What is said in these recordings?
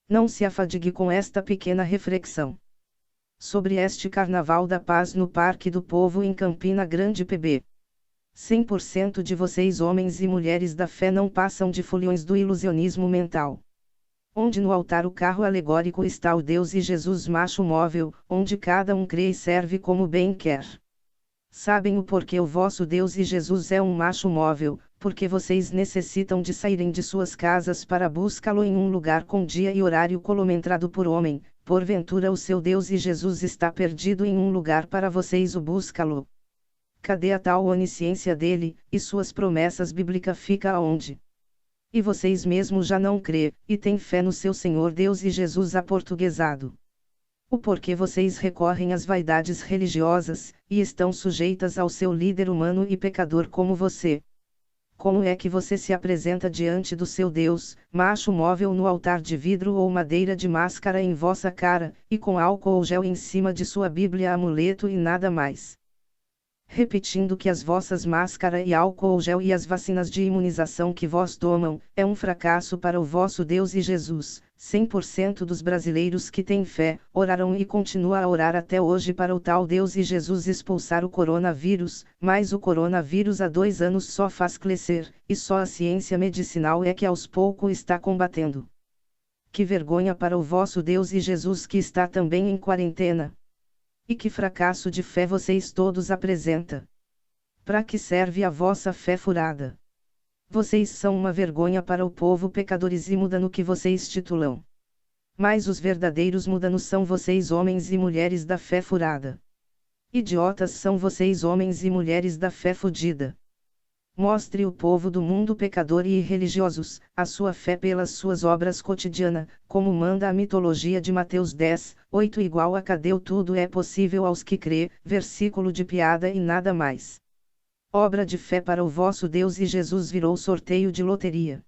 Não se afadigue com esta pequena reflexão. Sobre este Carnaval da Paz no Parque do Povo em Campina Grande PB. 100% de vocês homens e mulheres da fé não passam de foliões do ilusionismo mental. Onde no altar o carro alegórico está o Deus e Jesus macho móvel, onde cada um crê e serve como bem quer. Sabem o porquê o vosso Deus e Jesus é um macho móvel, porque vocês necessitam de saírem de suas casas para buscá-lo em um lugar com dia e horário cronometrado por homem. Porventura o seu Deus e Jesus está perdido em um lugar para vocês o buscá-lo. Cadê a tal onisciência dele, e suas promessas bíblicas fica aonde? E vocês mesmos já não crê, e têm fé no seu Senhor Deus e Jesus aportuguesado. O porquê vocês recorrem às vaidades religiosas, e estão sujeitas ao seu líder humano e pecador como você? Como é que você se apresenta diante do seu Deus, macho móvel no altar de vidro ou madeira de máscara em vossa cara, e com álcool ou gel em cima de sua Bíblia amuleto e nada mais? Repetindo que as vossas máscara e álcool ou gel e as vacinas de imunização que vós tomam, é um fracasso para o vosso Deus e Jesus. 100% dos brasileiros que têm fé, oraram e continuam a orar até hoje para o tal Deus e Jesus expulsar o coronavírus, mas o coronavírus há 2 anos só faz crescer, e só a ciência medicinal é que aos poucos está combatendo. Que vergonha para o vosso Deus e Jesus que está também em quarentena. E que fracasso de fé vocês todos apresentam. Para que serve a vossa fé furada? Vocês são uma vergonha para o povo pecadores e muda no que vocês titulam. Mas os verdadeiros mudanos são vocês homens e mulheres da fé furada. Idiotas são vocês homens e mulheres da fé fudida. Mostre o povo do mundo pecador e religiosos, a sua fé pelas suas obras cotidianas, como manda a mitologia de Mateus 10, 8 igual a cadê tudo é possível aos que crê, versículo de piada e nada mais. Obra de fé para o vosso Deus e Jesus virou sorteio de loteria.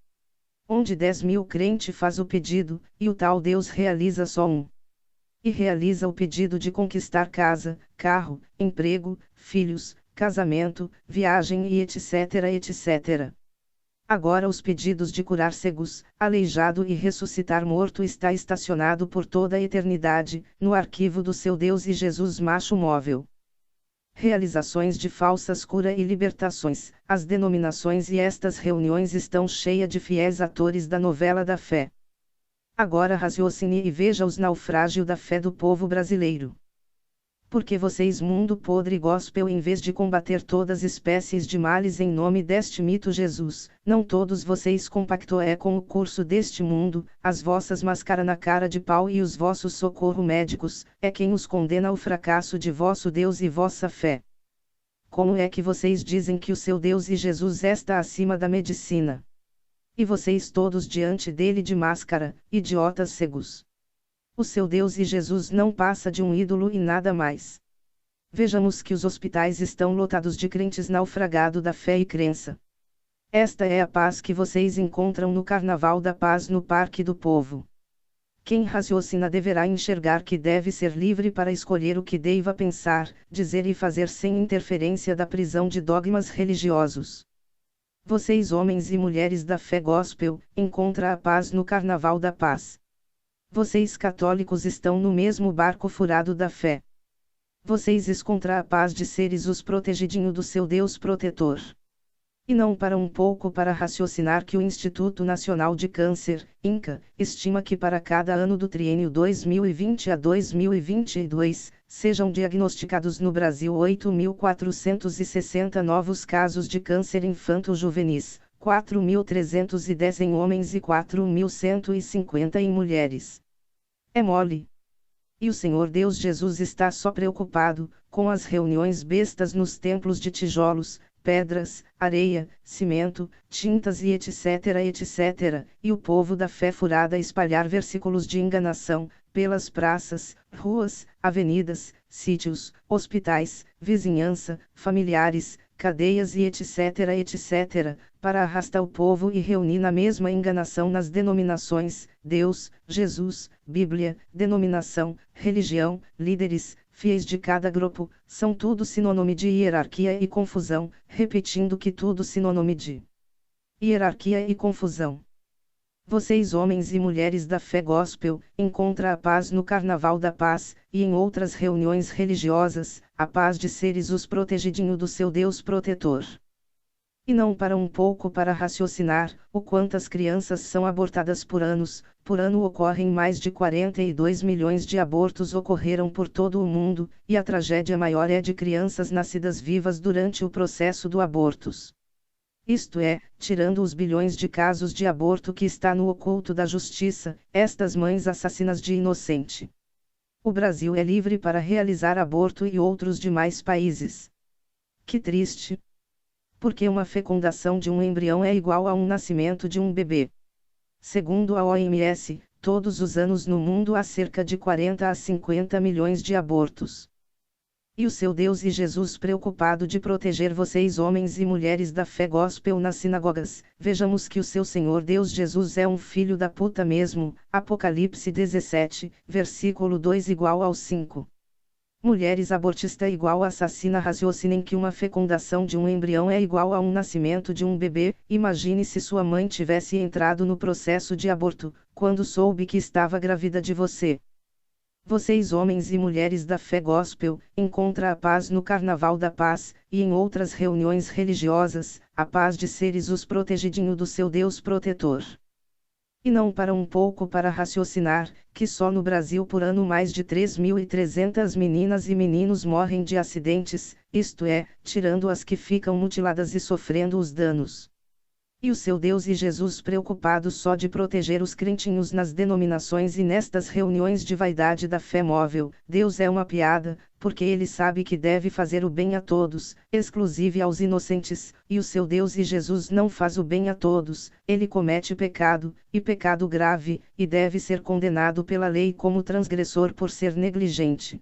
Onde 10.000 crente faz o pedido, e o tal Deus realiza só um. E realiza o pedido de conquistar casa, carro, emprego, filhos, casamento, viagem e etc. etc. Agora os pedidos de curar cegos, aleijado e ressuscitar morto está estacionado por toda a eternidade, no arquivo do seu Deus e Jesus macho móvel. Realizações de falsas cura e libertações, as denominações e estas reuniões estão cheias de fiéis atores da novela da fé. Agora raciocine e veja os naufrágios da fé do povo brasileiro. Porque vocês mundo podre gospel em vez de combater todas espécies de males em nome deste mito Jesus, não todos vocês compactou com o curso deste mundo, as vossas máscara na cara de pau e os vossos socorro médicos, é quem os condena ao fracasso de vosso Deus e vossa fé. Como é que vocês dizem que o seu Deus e Jesus está acima da medicina? E vocês todos diante dele de máscara, idiotas cegos. O seu Deus e Jesus não passa de um ídolo e nada mais. Vejamos que os hospitais estão lotados de crentes naufragados da fé e crença. Esta é a paz que vocês encontram no Carnaval da Paz no Parque do Povo. Quem raciocina deverá enxergar que deve ser livre para escolher o que deva pensar, dizer e fazer sem interferência da prisão de dogmas religiosos. Vocês homens e mulheres da fé gospel, encontram a paz no Carnaval da Paz. Vocês católicos estão no mesmo barco furado da fé. Vocês encontram a paz de seres os protegidinho do seu Deus protetor. E não para um pouco para raciocinar que o Instituto Nacional de Câncer, INCA, estima que para cada ano do triênio 2020 a 2022, sejam diagnosticados no Brasil 8.460 novos casos de câncer infanto-juvenis, 4.310 em homens e 4.150 em mulheres. É mole. E o Senhor Deus Jesus está só preocupado com as reuniões bestas nos templos de tijolos, pedras, areia, cimento, tintas e etc. etc. E o povo da fé furada espalhar versículos de enganação pelas praças, ruas, avenidas, sítios, hospitais, vizinhança, familiares, cadeias e etc. etc. para arrastar o povo e reunir na mesma enganação nas denominações, Deus, Jesus, Bíblia, denominação, religião, líderes, fiéis de cada grupo, são tudo sinônimo de hierarquia e confusão, repetindo que tudo sinônimo de hierarquia e confusão. Vocês homens e mulheres da fé gospel, encontra a paz no Carnaval da Paz, e em outras reuniões religiosas, a paz de seres os protegidinho do seu Deus protetor. E não para um pouco para raciocinar, o quantas crianças são abortadas por ano ocorrem mais de 42 milhões de abortos ocorreram por todo o mundo, e a tragédia maior é de crianças nascidas vivas durante o processo do abortos. Isto é, tirando os bilhões de casos de aborto que está no oculto da justiça, estas mães assassinas de inocente. O Brasil é livre para realizar aborto e outros demais países. Que triste! Porque uma fecundação de um embrião é igual a um nascimento de um bebê. Segundo a OMS, todos os anos no mundo há cerca de 40 a 50 milhões de abortos. E o seu Deus e Jesus preocupado de proteger vocês homens e mulheres da fé gospel nas sinagogas, vejamos que o seu Senhor Deus Jesus é um filho da puta mesmo, Apocalipse 17, versículo 2 igual ao 5. Mulheres abortista igual assassina raciocinem que uma fecundação de um embrião é igual a um nascimento de um bebê, imagine se sua mãe tivesse entrado no processo de aborto, quando soube que estava grávida de você. Vocês homens e mulheres da fé gospel, encontra a paz no Carnaval da Paz, e em outras reuniões religiosas, a paz de seres os protegidinho do seu Deus protetor. E não para um pouco para raciocinar, que só no Brasil por ano mais de 3.300 meninas e meninos morrem de acidentes, isto é, tirando as que ficam mutiladas e sofrendo os danos. E o seu Deus e Jesus preocupado só de proteger os crentinhos nas denominações e nestas reuniões de vaidade da fé móvel, Deus é uma piada, porque ele sabe que deve fazer o bem a todos, exclusive aos inocentes, e o seu Deus e Jesus não faz o bem a todos, ele comete pecado, e pecado grave, e deve ser condenado pela lei como transgressor por ser negligente.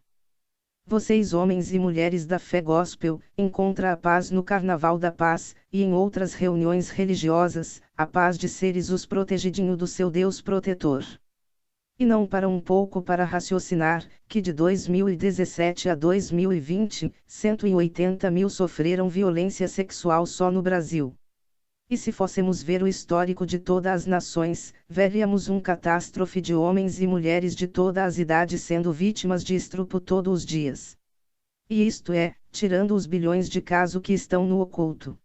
Vocês homens e mulheres da fé gospel, encontra a paz no Carnaval da Paz, e em outras reuniões religiosas, a paz de seres os protegidinho do seu Deus protetor. E não para um pouco para raciocinar, que de 2017 a 2020, 180 mil sofreram violência sexual só no Brasil. E se fôssemos ver o histórico de todas as nações, veríamos uma catástrofe de homens e mulheres de todas as idades sendo vítimas de estupro todos os dias. E isto é, tirando os bilhões de casos que estão no oculto.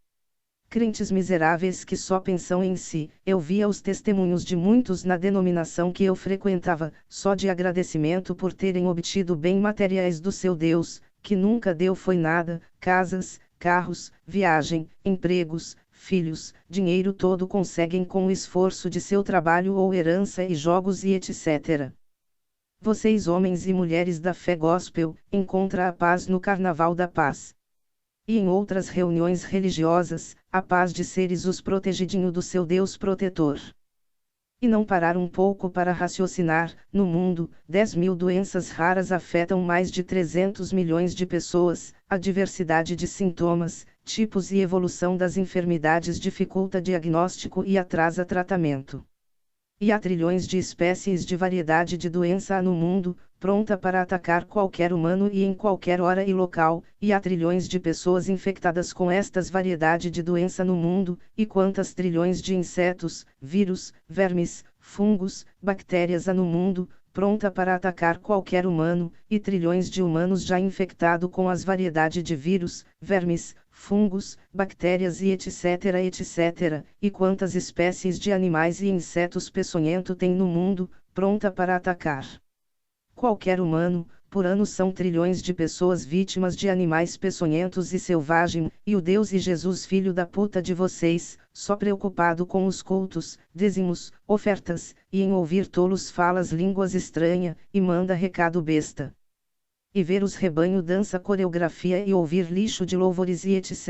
Crentes miseráveis que só pensam em si, eu via os testemunhos de muitos na denominação que eu frequentava, só de agradecimento por terem obtido bem materiais do seu Deus, que nunca deu foi nada, casas, carros, viagem, empregos, filhos, dinheiro todo conseguem com o esforço de seu trabalho ou herança e jogos e etc. Vocês homens e mulheres da fé gospel, encontra a paz no Carnaval da Paz. E em outras reuniões religiosas, a paz de seres os protegidinho do seu Deus protetor. E não parar um pouco para raciocinar, no mundo, 10.000 doenças raras afetam mais de 300 milhões de pessoas, a diversidade de sintomas, tipos e evolução das enfermidades dificulta diagnóstico e atrasa tratamento. E há trilhões de espécies de variedade de doença no mundo, pronta para atacar qualquer humano e em qualquer hora e local, e há trilhões de pessoas infectadas com estas variedade de doença no mundo, e quantas trilhões de insetos, vírus, vermes, fungos, bactérias há no mundo, pronta para atacar qualquer humano, e trilhões de humanos já infectados com as variedades de vírus, vermes, fungos, bactérias e etc. E quantas espécies de animais e insetos peçonhentos tem no mundo, pronta para atacar qualquer humano. Por ano são trilhões de pessoas vítimas de animais peçonhentos e selvagens, e o Deus e Jesus filho da puta de vocês, só preocupado com os cultos, dízimos, ofertas, e em ouvir tolos falas línguas estranha, e manda recado besta. E ver os rebanho dança coreografia e ouvir lixo de louvores e etc.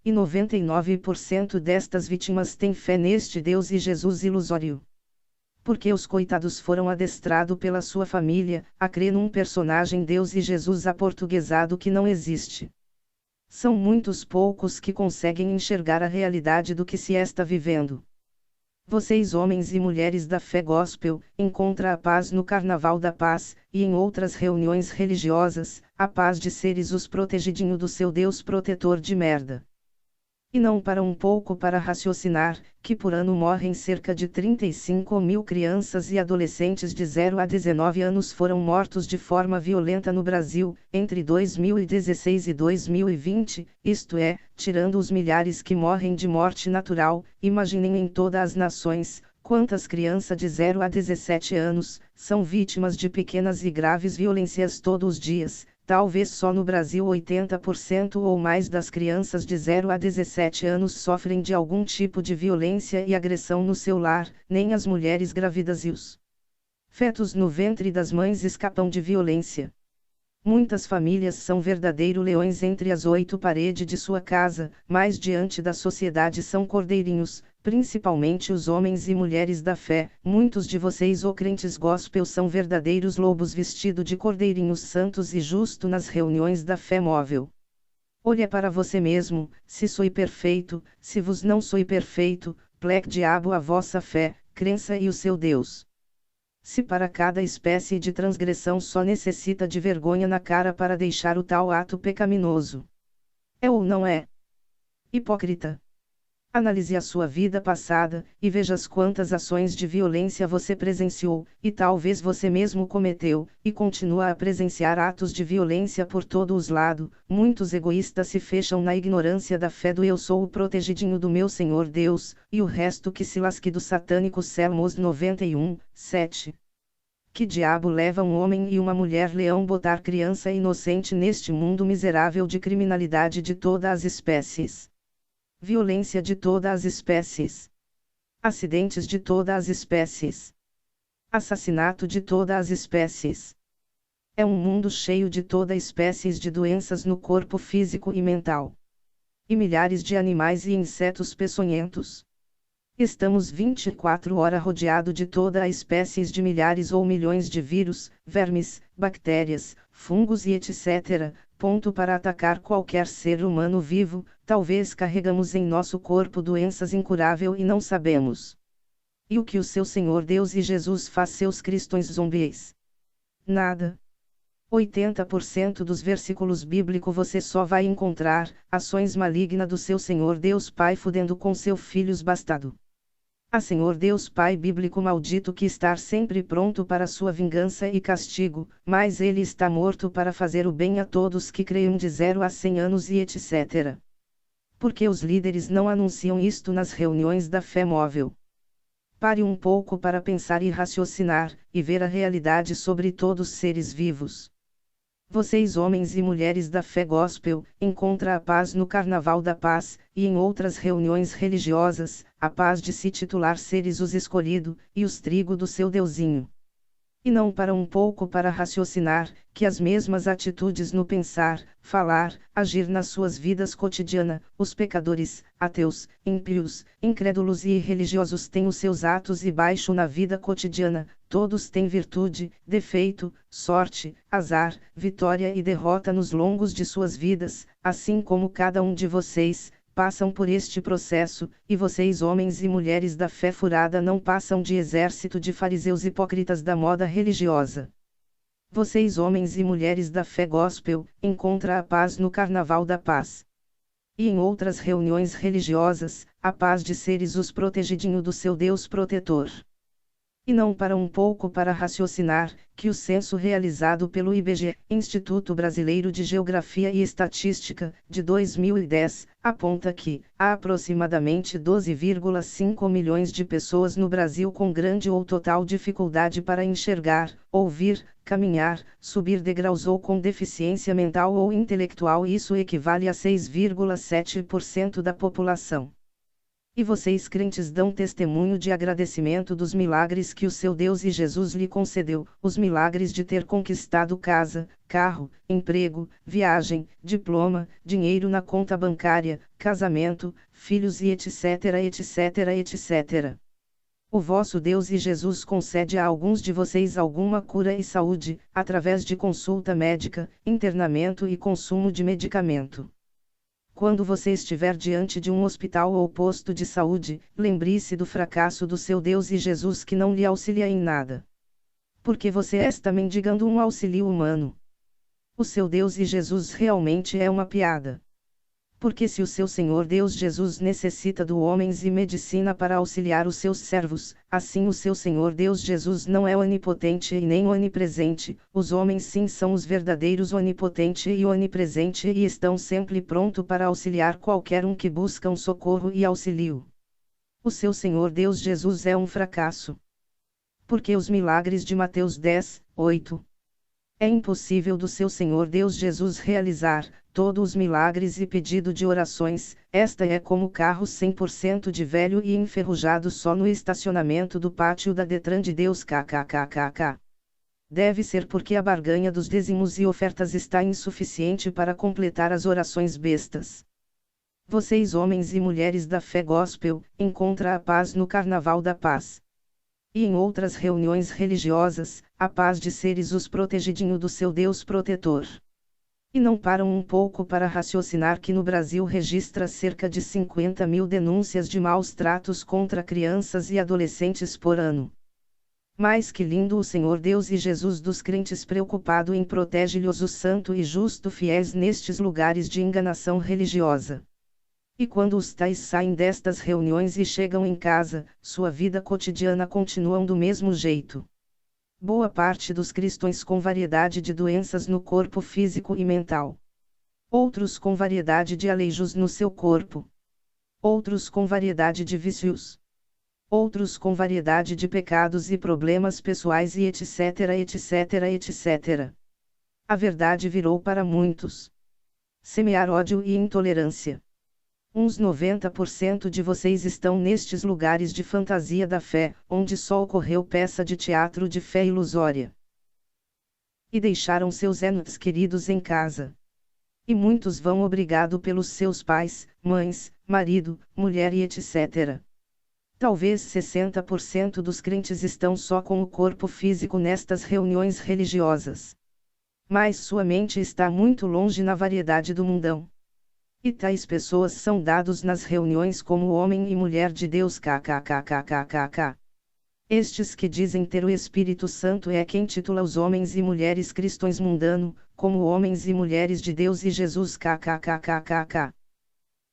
E 99% destas vítimas têm fé neste Deus e Jesus ilusório. Porque os coitados foram adestrados pela sua família, a crer num personagem Deus e Jesus aportuguesado que não existe. São muitos poucos que conseguem enxergar a realidade do que se está vivendo. Vocês homens e mulheres da fé gospel, encontra a paz no Carnaval da Paz, e em outras reuniões religiosas, a paz de seres os protegidinho do seu Deus protetor de merda. E não para um pouco para raciocinar, que por ano morrem cerca de 35.000 crianças e adolescentes de 0 a 19 anos foram mortos de forma violenta no Brasil, entre 2016 e 2020, isto é, tirando os milhares que morrem de morte natural, imaginem em todas as nações, quantas crianças de 0 a 17 anos, são vítimas de pequenas e graves violências todos os dias. Talvez só no Brasil 80% ou mais das crianças de 0 a 17 anos sofrem de algum tipo de violência e agressão no seu lar, nem as mulheres grávidas e os fetos no ventre das mães escapam de violência. Muitas famílias são verdadeiros leões entre as 4 paredes de sua casa, mas diante da sociedade são cordeirinhos, principalmente os homens e mulheres da fé. Muitos de vocês ou crentes gospel são verdadeiros lobos vestidos de cordeirinhos santos e justo nas reuniões da fé móvel. Olhe para você mesmo, se sou perfeito, se vos não sou perfeito, plec diabo a vossa fé, crença e o seu Deus. Se para cada espécie de transgressão só necessita de vergonha na cara para deixar o tal ato pecaminoso. É ou não é? Hipócrita. Analise a sua vida passada, e veja quantas ações de violência você presenciou, e talvez você mesmo cometeu, e continua a presenciar atos de violência por todos os lados. Muitos egoístas se fecham na ignorância da fé do eu sou o protegidinho do meu Senhor Deus, e o resto que se lasque do satânico Salmos 91, 7. Que diabo leva um homem e uma mulher leão botar criança inocente neste mundo miserável de criminalidade de todas as espécies? Violência de todas as espécies. Acidentes de todas as espécies. Assassinato de todas as espécies. É um mundo cheio de todas espécies de doenças no corpo físico e mental. E milhares de animais e insetos peçonhentos. Estamos 24 horas rodeados de toda a espécies de milhares ou milhões de vírus, vermes, bactérias, fungos e etc. Para atacar qualquer ser humano vivo. Talvez carregamos em nosso corpo doenças incuráveis e não sabemos. E o que o seu Senhor Deus e Jesus faz seus cristãos zumbis? Nada. 80% dos versículos bíblicos você só vai encontrar ações malignas do seu Senhor Deus Pai fudendo com seus filhos bastardo. A Senhor Deus Pai bíblico maldito que está sempre pronto para sua vingança e castigo, mas ele está morto para fazer o bem a todos que creem de 0 a 100 anos e etc. Por que os líderes não anunciam isto nas reuniões da fé móvel? Pare um pouco para pensar e raciocinar, e ver a realidade sobre todos os seres vivos. Vocês homens e mulheres da fé gospel, encontram a paz no Carnaval da Paz, e em outras reuniões religiosas, a paz de se titular seres os escolhidos, e os trigo do seu Deusinho. E não para um pouco para raciocinar, que as mesmas atitudes no pensar, falar, agir nas suas vidas cotidianas, os pecadores, ateus, ímpios, incrédulos e irreligiosos têm os seus atos e baixo na vida cotidiana, todos têm virtude, defeito, sorte, azar, vitória e derrota nos longos de suas vidas, assim como cada um de vocês, passam por este processo, e vocês homens e mulheres da fé furada não passam de exército de fariseus hipócritas da moda religiosa. Vocês homens e mulheres da fé gospel, encontram a paz no Carnaval da Paz. E em outras reuniões religiosas, a paz de seres os protegidinho do seu Deus protetor. E não para um pouco para raciocinar, que o censo realizado pelo IBGE, Instituto Brasileiro de Geografia e Estatística, de 2010, aponta que, há aproximadamente 12,5 milhões de pessoas no Brasil com grande ou total dificuldade para enxergar, ouvir, caminhar, subir degraus ou com deficiência mental ou intelectual. Isso equivale a 6,7% da população. E vocês crentes dão testemunho de agradecimento dos milagres que o seu Deus e Jesus lhe concedeu, os milagres de ter conquistado casa, carro, emprego, viagem, diploma, dinheiro na conta bancária, casamento, filhos e etc, etc, etc. O vosso Deus e Jesus concede a alguns de vocês alguma cura e saúde, através de consulta médica, internamento e consumo de medicamento. Quando você estiver diante de um hospital ou posto de saúde, lembre-se do fracasso do seu Deus e Jesus que não lhe auxilia em nada. Porque você está mendigando um auxílio humano. O seu Deus e Jesus realmente é uma piada. Porque se o seu Senhor Deus Jesus necessita do homens e medicina para auxiliar os seus servos, assim o seu Senhor Deus Jesus não é onipotente e nem onipresente, os homens sim são os verdadeiros onipotente e onipresente e estão sempre pronto para auxiliar qualquer um que busca um socorro e auxílio. O seu Senhor Deus Jesus é um fracasso. Porque os milagres de Mateus 10, 8. É impossível do seu Senhor Deus Jesus realizar todos os milagres e pedido de orações, esta é como carro 100% de velho e enferrujado só no estacionamento do pátio da Detran de Deus kkkk. Deve ser porque a barganha dos dízimos e ofertas está insuficiente para completar as orações bestas. Vocês homens e mulheres da fé gospel, encontra a paz no Carnaval da Paz. E em outras reuniões religiosas, a paz de seres os protegidinho do seu Deus protetor. E não param um pouco para raciocinar que no Brasil registra cerca de 50.000 denúncias de maus tratos contra crianças e adolescentes por ano. Mas que lindo o Senhor Deus e Jesus dos crentes preocupado em proteger-lhes o santo e justo fiéis nestes lugares de enganação religiosa. E quando os tais saem destas reuniões e chegam em casa, sua vida cotidiana continuam do mesmo jeito. Boa parte dos cristãos com variedade de doenças no corpo físico e mental. Outros com variedade de aleijos no seu corpo. Outros com variedade de vícios. Outros com variedade de pecados e problemas pessoais e etc, etc, etc. A verdade virou para muitos semear ódio e intolerância. Uns 90% de vocês estão nestes lugares de fantasia da fé, onde só ocorreu peça de teatro de fé ilusória. E deixaram seus entes queridos em casa. E muitos vão obrigado pelos seus pais, mães, marido, mulher e etc. Talvez 60% dos crentes estão só com o corpo físico nestas reuniões religiosas. Mas sua mente está muito longe na variedade do mundão. E tais pessoas são dados nas reuniões como homem e mulher de Deus kkkkkk. Estes que dizem ter o Espírito Santo é quem titula os homens e mulheres cristãos mundano, como homens e mulheres de Deus e Jesus kkkkkk.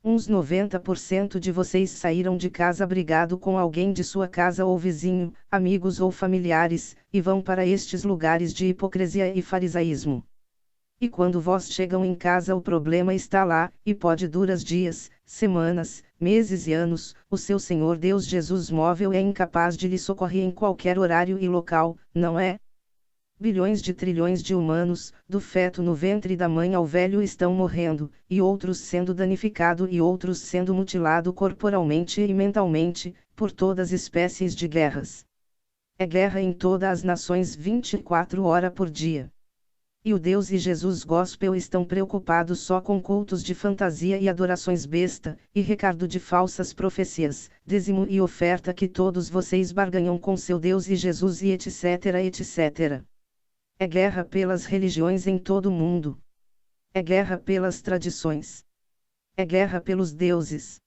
Uns 90% de vocês saíram de casa brigado com alguém de sua casa ou vizinho, amigos ou familiares, e vão para estes lugares de hipocrisia e farisaísmo. E quando vós chegam em casa o problema está lá, e pode durar dias, semanas, meses e anos, o seu Senhor Deus Jesus móvel é incapaz de lhe socorrer em qualquer horário e local, não é? Bilhões de trilhões de humanos, do feto no ventre da mãe ao velho estão morrendo, e outros sendo danificados e outros sendo mutilados corporalmente e mentalmente, por todas as espécies de guerras. É guerra em todas as nações 24 horas por dia. E o Deus e Jesus Gospel estão preocupados só com cultos de fantasia e adorações besta, e recado de falsas profecias, dízimo e oferta que todos vocês barganham com seu Deus e Jesus e etc, etc. É guerra pelas religiões em todo o mundo. É guerra pelas tradições. É guerra pelos deuses.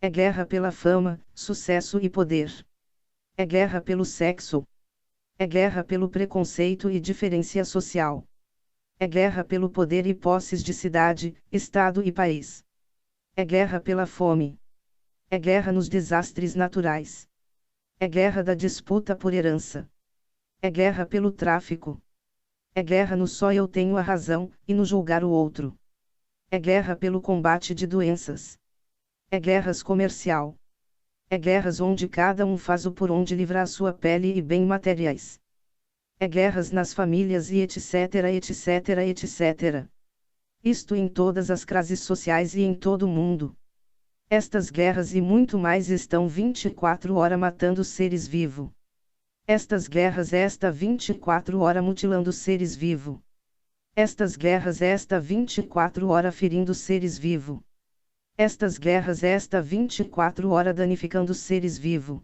É guerra pela fama, sucesso e poder. É guerra pelo sexo. É guerra pelo preconceito e diferença social. É guerra pelo poder e posses de cidade, estado e país. É guerra pela fome. É guerra nos desastres naturais. É guerra da disputa por herança. É guerra pelo tráfico. É guerra no só eu tenho a razão, e no julgar o outro. É guerra pelo combate de doenças. É guerras comercial. É guerras onde cada um faz o por onde livrar a sua pele e bem materiais. É guerras nas famílias e etc, etc, etc. Isto em todas as classes sociais e em todo o mundo. Estas guerras e muito mais estão 24 horas matando seres vivos. Estas guerras esta 24 horas mutilando seres vivos. Estas guerras esta 24 horas ferindo seres vivos. Estas guerras esta 24 horas danificando seres vivos.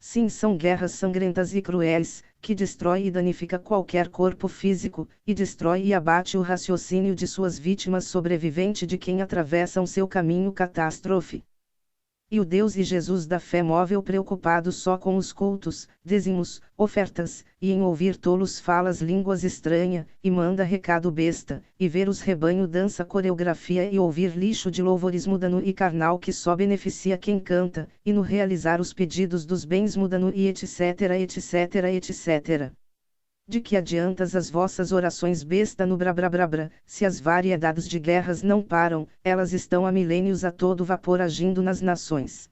Sim, são guerras sangrentas e cruéis, que destrói e danifica qualquer corpo físico, e destrói e abate o raciocínio de suas vítimas sobrevivente de quem atravessam seu caminho catástrofe. E o Deus e Jesus da fé móvel preocupado só com os cultos, dízimos, ofertas, e em ouvir tolos falas línguas estranha, e manda recado besta, e ver os rebanho dança coreografia e ouvir lixo de louvores mudano e carnal que só beneficia quem canta, e no realizar os pedidos dos bens mudano e etc etc etc. De que adiantas as vossas orações besta no brabrabrabra, se as variedades de guerras não param, elas estão há milênios a todo vapor agindo nas nações.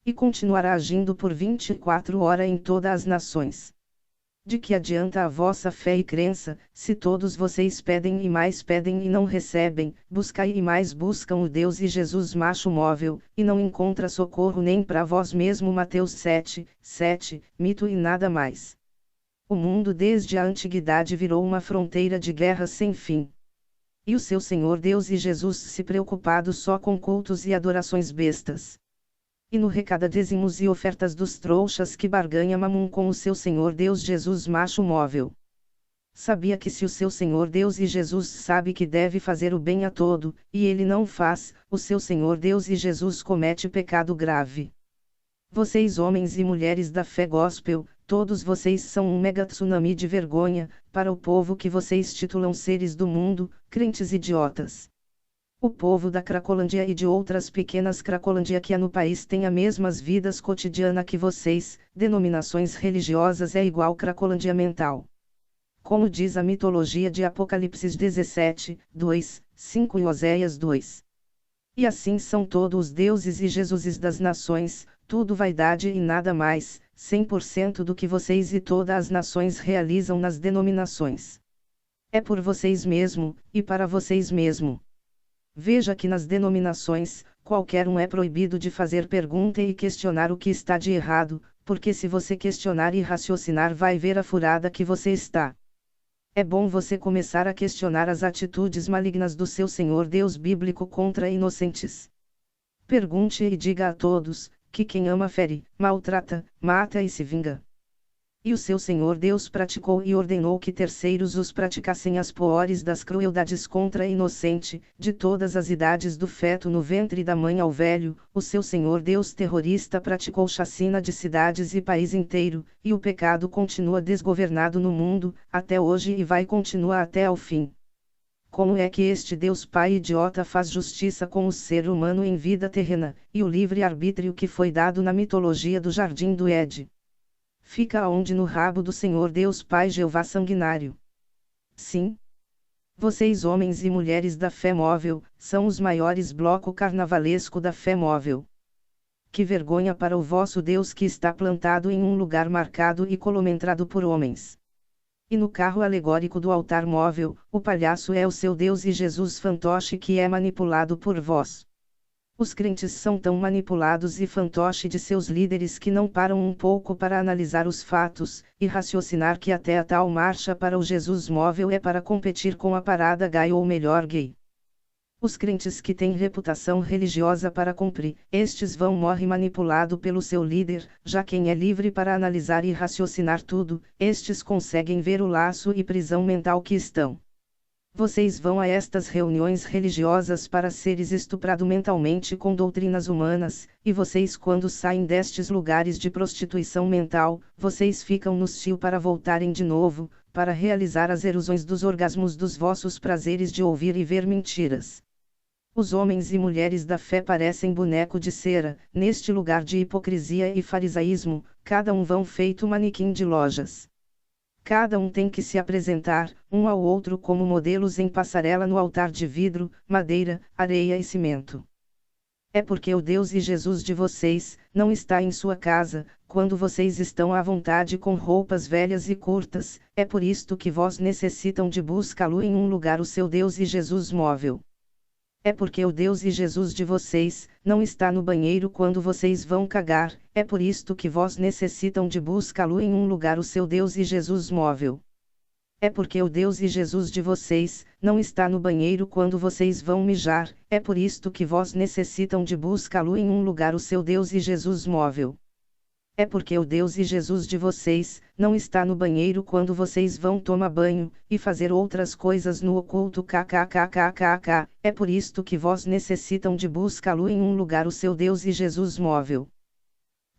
E continuará agindo por 24 horas em todas as nações. De que adianta a vossa fé e crença, se todos vocês pedem e mais pedem e não recebem, buscai e mais buscam o Deus e Jesus macho móvel, e não encontra socorro nem para vós mesmo Mateus 7:7, mito e nada mais. O mundo desde a antiguidade virou uma fronteira de guerra sem fim. E o seu Senhor Deus e Jesus se preocupados só com cultos e adorações bestas. E no recada dízimos e ofertas dos trouxas que barganha mamum com o seu Senhor Deus Jesus macho móvel. Sabia que se o seu Senhor Deus e Jesus sabe que deve fazer o bem a todo, e ele não faz, o seu Senhor Deus e Jesus comete pecado grave. Vocês homens e mulheres da fé gospel, todos vocês são um mega tsunami de vergonha, para o povo que vocês titulam seres do mundo, crentes idiotas. O povo da Cracolândia e de outras pequenas Cracolândia que há no país tem as mesmas vidas cotidianas que vocês, denominações religiosas é igual Cracolândia mental. Como diz a mitologia de Apocalipse 17:2, 5 e Oséias 2. E assim são todos os deuses e Jesuses das nações, tudo vaidade e nada mais, 100% do que vocês e todas as nações realizam nas denominações. É por vocês mesmo, e para vocês mesmo. Veja que nas denominações, qualquer um é proibido de fazer pergunta e questionar o que está de errado, porque se você questionar e raciocinar vai ver a furada que você está. É bom você começar a questionar as atitudes malignas do seu Senhor Deus bíblico contra inocentes. Pergunte e diga a todos, que quem ama fere, maltrata, mata e se vinga. E o seu Senhor Deus praticou e ordenou que terceiros os praticassem as piores das crueldades contra inocente, de todas as idades do feto no ventre da mãe ao velho, o seu Senhor Deus terrorista praticou chacina de cidades e país inteiro, e o pecado continua desgovernado no mundo, até hoje e vai continuar até ao fim. Como é que este Deus Pai idiota faz justiça com o ser humano em vida terrena, e o livre-arbítrio que foi dado na mitologia do Jardim do Éden? Fica aonde no rabo do Senhor Deus Pai Jeová sanguinário. Sim. Vocês homens e mulheres da fé móvel, são os maiores bloco carnavalesco da fé móvel. Que vergonha para o vosso Deus que está plantado em um lugar marcado e colomentrado por homens. E no carro alegórico do altar móvel, o palhaço é o seu Deus e Jesus fantoche que é manipulado por vós. Os crentes são tão manipulados e fantoche de seus líderes que não param um pouco para analisar os fatos, e raciocinar que até a tal marcha para o Jesus móvel é para competir com a parada gay ou melhor gay. Os crentes que têm reputação religiosa para cumprir, estes vão morrer manipulado pelo seu líder, já quem é livre para analisar e raciocinar tudo, estes conseguem ver o laço e prisão mental que estão. Vocês vão a estas reuniões religiosas para seres estuprados mentalmente com doutrinas humanas, e vocês quando saem destes lugares de prostituição mental, vocês ficam no cio para voltarem de novo, para realizar as erosões dos orgasmos dos vossos prazeres de ouvir e ver mentiras. Os homens e mulheres da fé parecem boneco de cera, neste lugar de hipocrisia e farisaísmo, cada um vão feito manequim de lojas. Cada um tem que se apresentar, um ao outro como modelos em passarela no altar de vidro, madeira, areia e cimento. É porque o Deus e Jesus de vocês, não está em sua casa, quando vocês estão à vontade com roupas velhas e curtas, é por isto que vós necessitam de buscá-lo em um lugar o seu Deus e Jesus móvel. É porque o Deus e Jesus de vocês, não está no banheiro quando vocês vão cagar, é por isto que vós necessitam de buscá-lo em um lugar o seu Deus e Jesus móvel. É porque o Deus e Jesus de vocês, não está no banheiro quando vocês vão mijar, é por isto que vós necessitam de buscá-lo em um lugar o seu Deus e Jesus móvel. É porque o Deus e Jesus de vocês, não está no banheiro quando vocês vão tomar banho, e fazer outras coisas no oculto kkkkkk, é por isto que vós necessitam de buscá-lo em um lugar o seu Deus e Jesus móvel.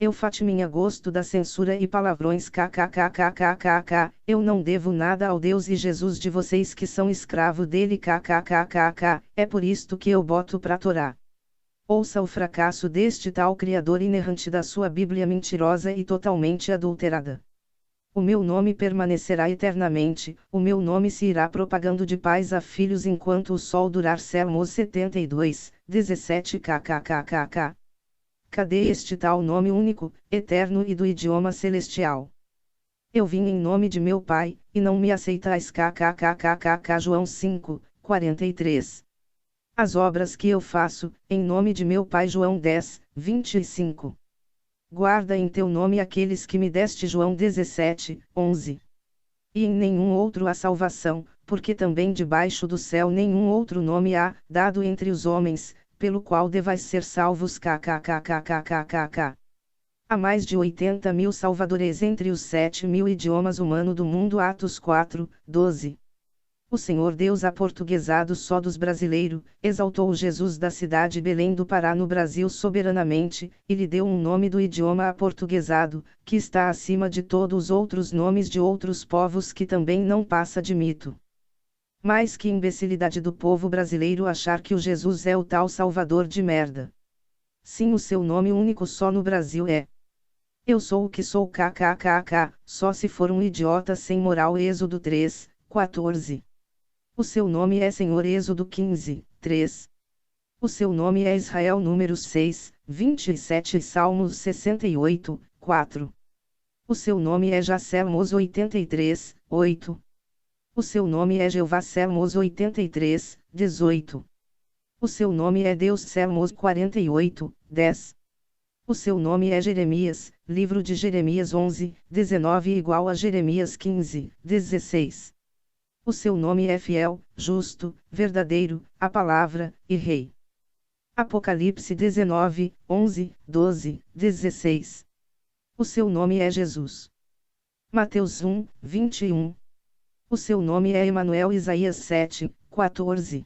Eu Fatiminha gosto da censura e palavrões kkkkkk, eu não devo nada ao Deus e Jesus de vocês que são escravo dele kkkkkk, é por isto que eu boto pra Torá. Ouça o fracasso deste tal criador inerrante da sua Bíblia mentirosa e totalmente adulterada. O meu nome permanecerá eternamente, o meu nome se irá propagando de pais a filhos enquanto o sol durar. Salmos 72, 17 kkkk. Cadê este tal nome único, eterno e do idioma celestial? Eu vim em nome de meu Pai, e não me aceitais kkkk. João 5, 43. As obras que eu faço, em nome de meu Pai. João 10, 25. Guarda em teu nome aqueles que me deste. João 17, 11. E em nenhum outro há salvação, porque também debaixo do céu nenhum outro nome há, dado entre os homens, pelo qual devais ser salvos kkkkkk. Há mais de 80 mil salvadores entre os 7 mil idiomas humanos do mundo. Atos 4, 12. O Senhor Deus aportuguesado só dos brasileiros, exaltou o Jesus da cidade Belém do Pará no Brasil soberanamente, e lhe deu um nome do idioma aportuguesado, que está acima de todos os outros nomes de outros povos que também não passa de mito. Mas que imbecilidade do povo brasileiro achar que o Jesus é o tal salvador de merda. Sim, o seu nome único só no Brasil é: eu sou o que sou kkkk, só se for um idiota sem moral. Êxodo 3, 14. O seu nome é Senhor. Êxodo 15, 3. O seu nome é Israel. Números 6, 27 e Salmos 68, 4. O seu nome é Já. Salmos 83, 8. O seu nome é Jeová. Salmos 83, 18. O seu nome é Deus. Salmos 48, 10. O seu nome é Jeremias. Livro de Jeremias 11, 19 igual a Jeremias 15, 16. O seu nome é fiel, justo, verdadeiro, a palavra, e rei. Apocalipse 19, 11, 12, 16. O seu nome é Jesus. Mateus 1, 21. O seu nome é Emanuel. Isaías 7, 14.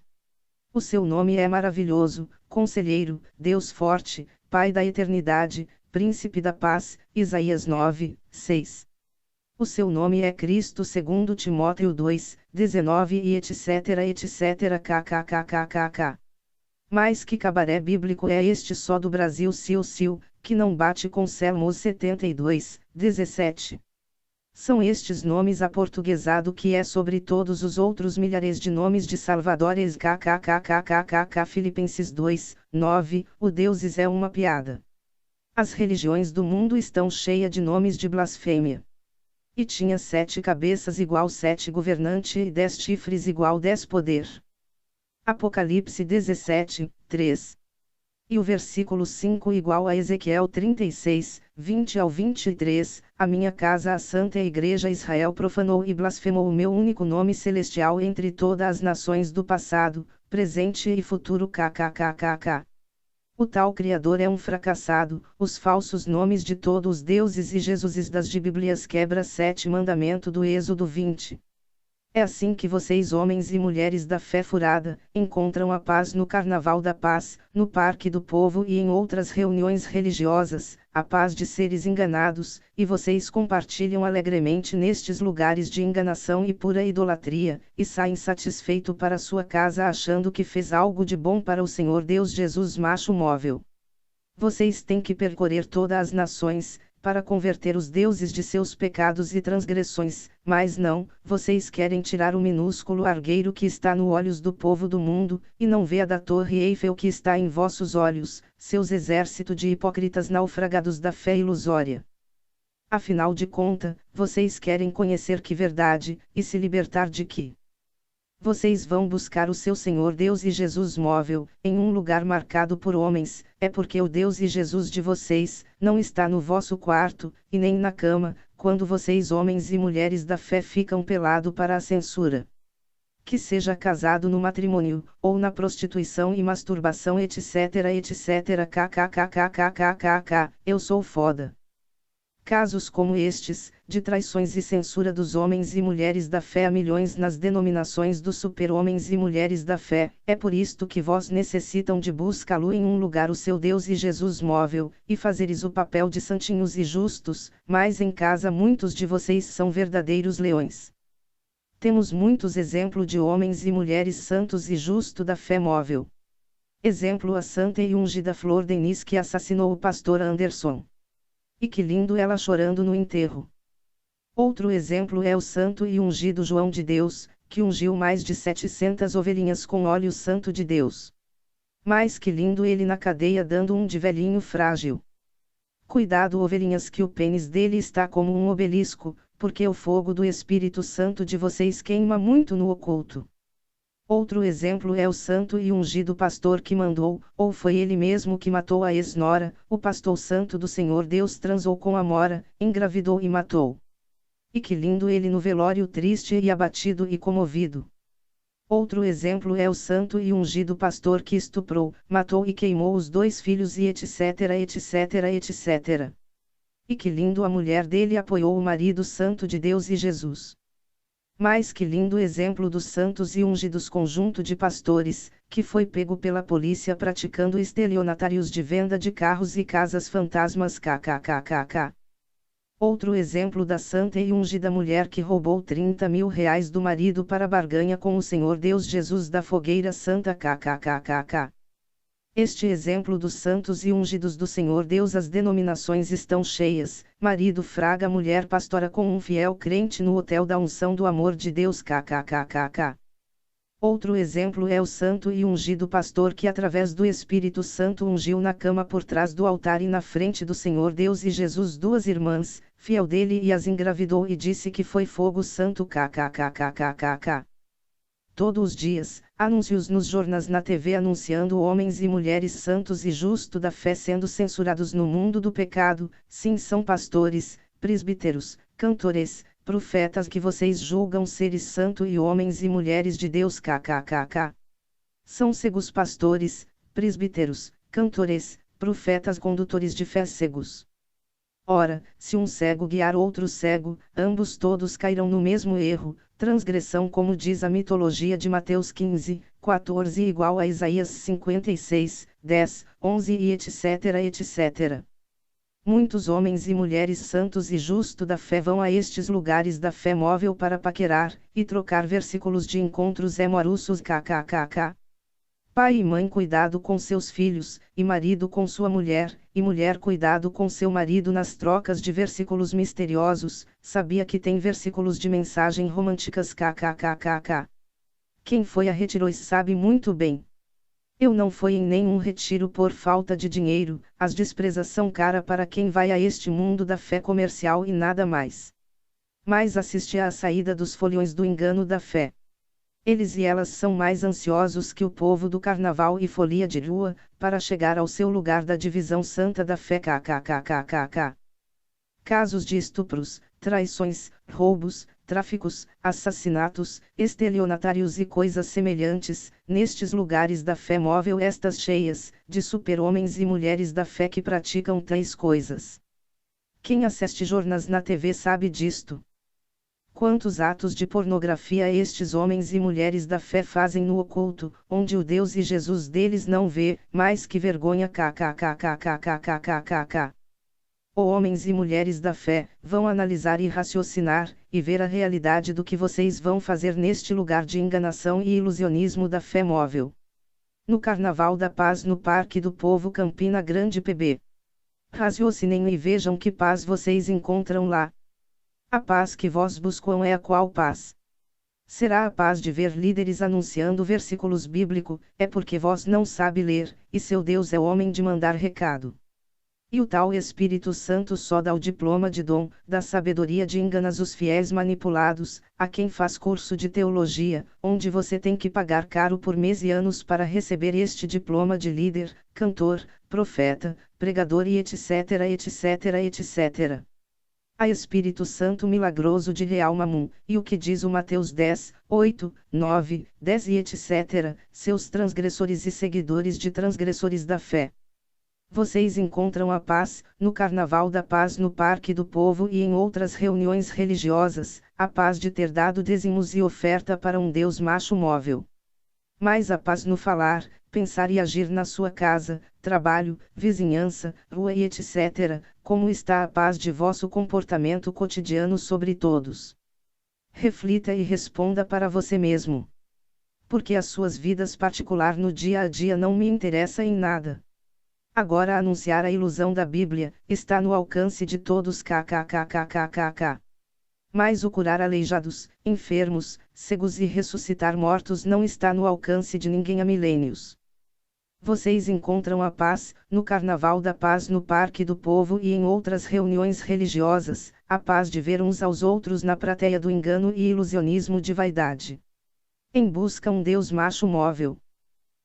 O seu nome é maravilhoso, conselheiro, Deus forte, Pai da eternidade, príncipe da paz. Isaías 9, 6. O seu nome é Cristo. Segundo Timóteo 2, 19 e etc kkkkkk. Mas que cabaré bíblico é este só do Brasil? Sil, que não bate com Salmos 72, 17. São estes nomes aportuguesado que é sobre todos os outros milhares de nomes de salvadores kkkkkk. Filipenses 2, 9. O deuses é uma piada. As religiões do mundo estão cheias de nomes de blasfêmia. E tinha 7 cabeças igual 7 governante e 10 chifres igual 10 poder. Apocalipse 17, 3. E o versículo 5 igual a Ezequiel 36, 20 ao 23, a minha casa, a Santa Igreja Israel, profanou e blasfemou o meu único nome celestial entre todas as nações do passado, presente e futuro kkkk. O tal Criador é um fracassado, os falsos nomes de todos os deuses e Jesuses das Bíblias quebra 7 mandamento do Êxodo 20. É assim que vocês, homens e mulheres da fé furada, encontram a paz no Carnaval da Paz, no Parque do Povo e em outras reuniões religiosas, a paz de seres enganados, e vocês compartilham alegremente nestes lugares de enganação e pura idolatria, e saem satisfeito para sua casa achando que fez algo de bom para o Senhor Deus Jesus macho móvel. Vocês têm que percorrer todas as nações, para converter os deuses de seus pecados e transgressões, mas não, vocês querem tirar o minúsculo argueiro que está nos olhos do povo do mundo, e não vê a da torre Eiffel que está em vossos olhos, seus exército de hipócritas naufragados da fé ilusória. Afinal de contas, vocês querem conhecer que verdade, e se libertar de que? Vocês vão buscar o seu Senhor Deus e Jesus móvel, em um lugar marcado por homens, é porque o Deus e Jesus de vocês, não está no vosso quarto, e nem na cama, quando vocês homens e mulheres da fé ficam pelado para a censura. Que seja casado no matrimônio, ou na prostituição e masturbação etc kkkkkkkk, eu sou foda. Casos como estes, de traições e censura dos homens e mulheres da fé a milhões nas denominações dos super-homens e mulheres da fé, é por isto que vós necessitam de buscá-lo em um lugar o seu Deus e Jesus móvel, e fazeres o papel de santinhos e justos, mas em casa muitos de vocês são verdadeiros leões. Temos muitos exemplos de homens e mulheres santos e justos da fé móvel. Exemplo a santa e ungida Flor Denise que assassinou o pastor Anderson. E que lindo ela chorando no enterro. Outro exemplo é o santo e ungido João de Deus, que ungiu mais de 700 ovelhinhas com óleo santo de Deus. Mas que lindo ele na cadeia dando um de velhinho frágil. Cuidado ovelhinhas que o pênis dele está como um obelisco, porque o fogo do Espírito Santo de vocês queima muito no oculto. Outro exemplo é o santo e ungido pastor que mandou, ou foi ele mesmo que matou a ex-nora, o pastor santo do Senhor Deus transou com a mora, engravidou e matou. E que lindo ele no velório triste e abatido e comovido. Outro exemplo é o santo e ungido pastor que estuprou, matou e queimou os 2 filhos e etc, etc, etc. E que lindo a mulher dele apoiou o marido santo de Deus e Jesus. Mas que lindo exemplo dos santos e ungidos conjunto de pastores, que foi pego pela polícia praticando estelionatários de venda de carros e casas fantasmas kkkk. Outro exemplo da santa e ungida mulher que roubou 30 mil reais do marido para barganha com o Senhor Deus Jesus da Fogueira Santa kkkk. Este exemplo dos santos e ungidos do Senhor Deus as denominações estão cheias, marido fraga mulher pastora com um fiel crente no hotel da unção do amor de Deus kkkk. Outro exemplo é o santo e ungido pastor que através do Espírito Santo ungiu na cama por trás do altar e na frente do Senhor Deus e Jesus 2 irmãs, fiel dele e as engravidou e disse que foi fogo santo kkkk. Todos os dias, anúncios nos jornais na TV anunciando homens e mulheres santos e justos da fé sendo censurados no mundo do pecado, sim são pastores, presbíteros, cantores, profetas que vocês julgam seres santos e homens e mulheres de Deus kkkk. São cegos pastores, presbíteros, cantores, profetas condutores de fé cegos. Ora, se um cego guiar outro cego, ambos todos cairão no mesmo erro, transgressão como diz a mitologia de Mateus 15, 14 igual a Isaías 56, 10, 11 e etc, etc. Muitos homens e mulheres santos e justos da fé vão a estes lugares da fé móvel para paquerar, e trocar versículos de encontros amorosos kkkk. Pai e mãe cuidado com seus filhos, e marido com sua mulher, e mulher cuidado com seu marido nas trocas de versículos misteriosos, sabia que tem versículos de mensagem românticas kkkk. Quem foi a retiros sabe muito bem. Eu não fui em nenhum retiro por falta de dinheiro, as despesas são cara para quem vai a este mundo da fé comercial e nada mais. Mas assisti à saída dos foliões do engano da fé. Eles e elas são mais ansiosos que o povo do carnaval e folia de rua, para chegar ao seu lugar da divisão santa da fé kkkk. Casos de estupros, traições, roubos, tráficos, assassinatos, estelionatários e coisas semelhantes, nestes lugares da fé móvel estas cheias, de super-homens e mulheres da fé que praticam tais coisas. Quem assiste jornais na TV sabe disto. Quantos atos de pornografia estes homens e mulheres da fé fazem no oculto, onde o Deus e Jesus deles não vê, mas que vergonha kkkkkkkkkk. Homens e mulheres da fé, vão analisar e raciocinar, e ver a realidade do que vocês vão fazer neste lugar de enganação e ilusionismo da fé móvel. No Carnaval da Paz no Parque do Povo Campina Grande PB. Raciocinem e vejam que paz vocês encontram lá. A paz que vós buscam é a qual paz? Será a paz de ver líderes anunciando versículos bíblicos, é porque vós não sabe ler, e seu Deus é homem de mandar recado. E o tal Espírito Santo só dá o diploma de dom, da sabedoria de enganas os fiéis manipulados, a quem faz curso de teologia, onde você tem que pagar caro por mês e anos para receber este diploma de líder, cantor, profeta, pregador e etc, etc, etc. A Espírito Santo milagroso de Real Mamum, e o que diz o Mateus 10, 8, 9, 10 e etc, seus transgressores e seguidores de transgressores da fé. Vocês encontram a paz, no Carnaval da Paz no Parque do Povo e em outras reuniões religiosas, a paz de ter dado dízimos e oferta para um Deus macho móvel. Mas a paz no falar, pensar e agir na sua casa, trabalho, vizinhança, rua e etc., como está a paz de vosso comportamento cotidiano sobre todos. Reflita e responda para você mesmo. Porque as suas vidas particular no dia a dia não me interessa em nada. Agora anunciar a ilusão da Bíblia, está no alcance de todos kkkkkk. Mas o curar aleijados, enfermos, cegos e ressuscitar mortos não está no alcance de ninguém há milênios. Vocês encontram a paz, no Carnaval da Paz no Parque do Povo e em outras reuniões religiosas, a paz de ver uns aos outros na plateia do engano e ilusionismo de vaidade. Em busca um Deus macho móvel.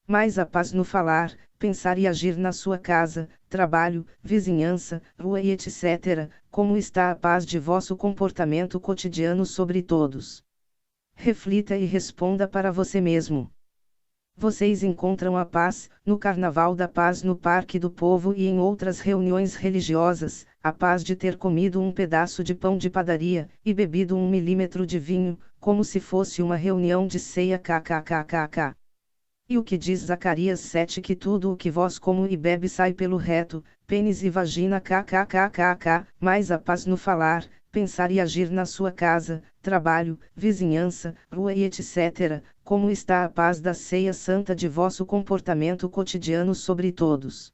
Mas a paz no falar, pensar e agir na sua casa, trabalho, vizinhança, rua e etc., como está a paz de vosso comportamento cotidiano sobre todos. Reflita e responda para você mesmo. Vocês encontram a paz, no Carnaval da Paz no Parque do Povo e em outras reuniões religiosas, a paz de ter comido um pedaço de pão de padaria, e bebido 1 milímetro de vinho, como se fosse uma reunião de ceia kkkk. E o que diz Zacarias 7 que tudo o que vós como e bebe sai pelo reto, pênis e vagina kkkk, mas a paz no falar, pensar e agir na sua casa, trabalho, vizinhança, rua e etc., como está a paz da ceia santa de vosso comportamento cotidiano sobre todos.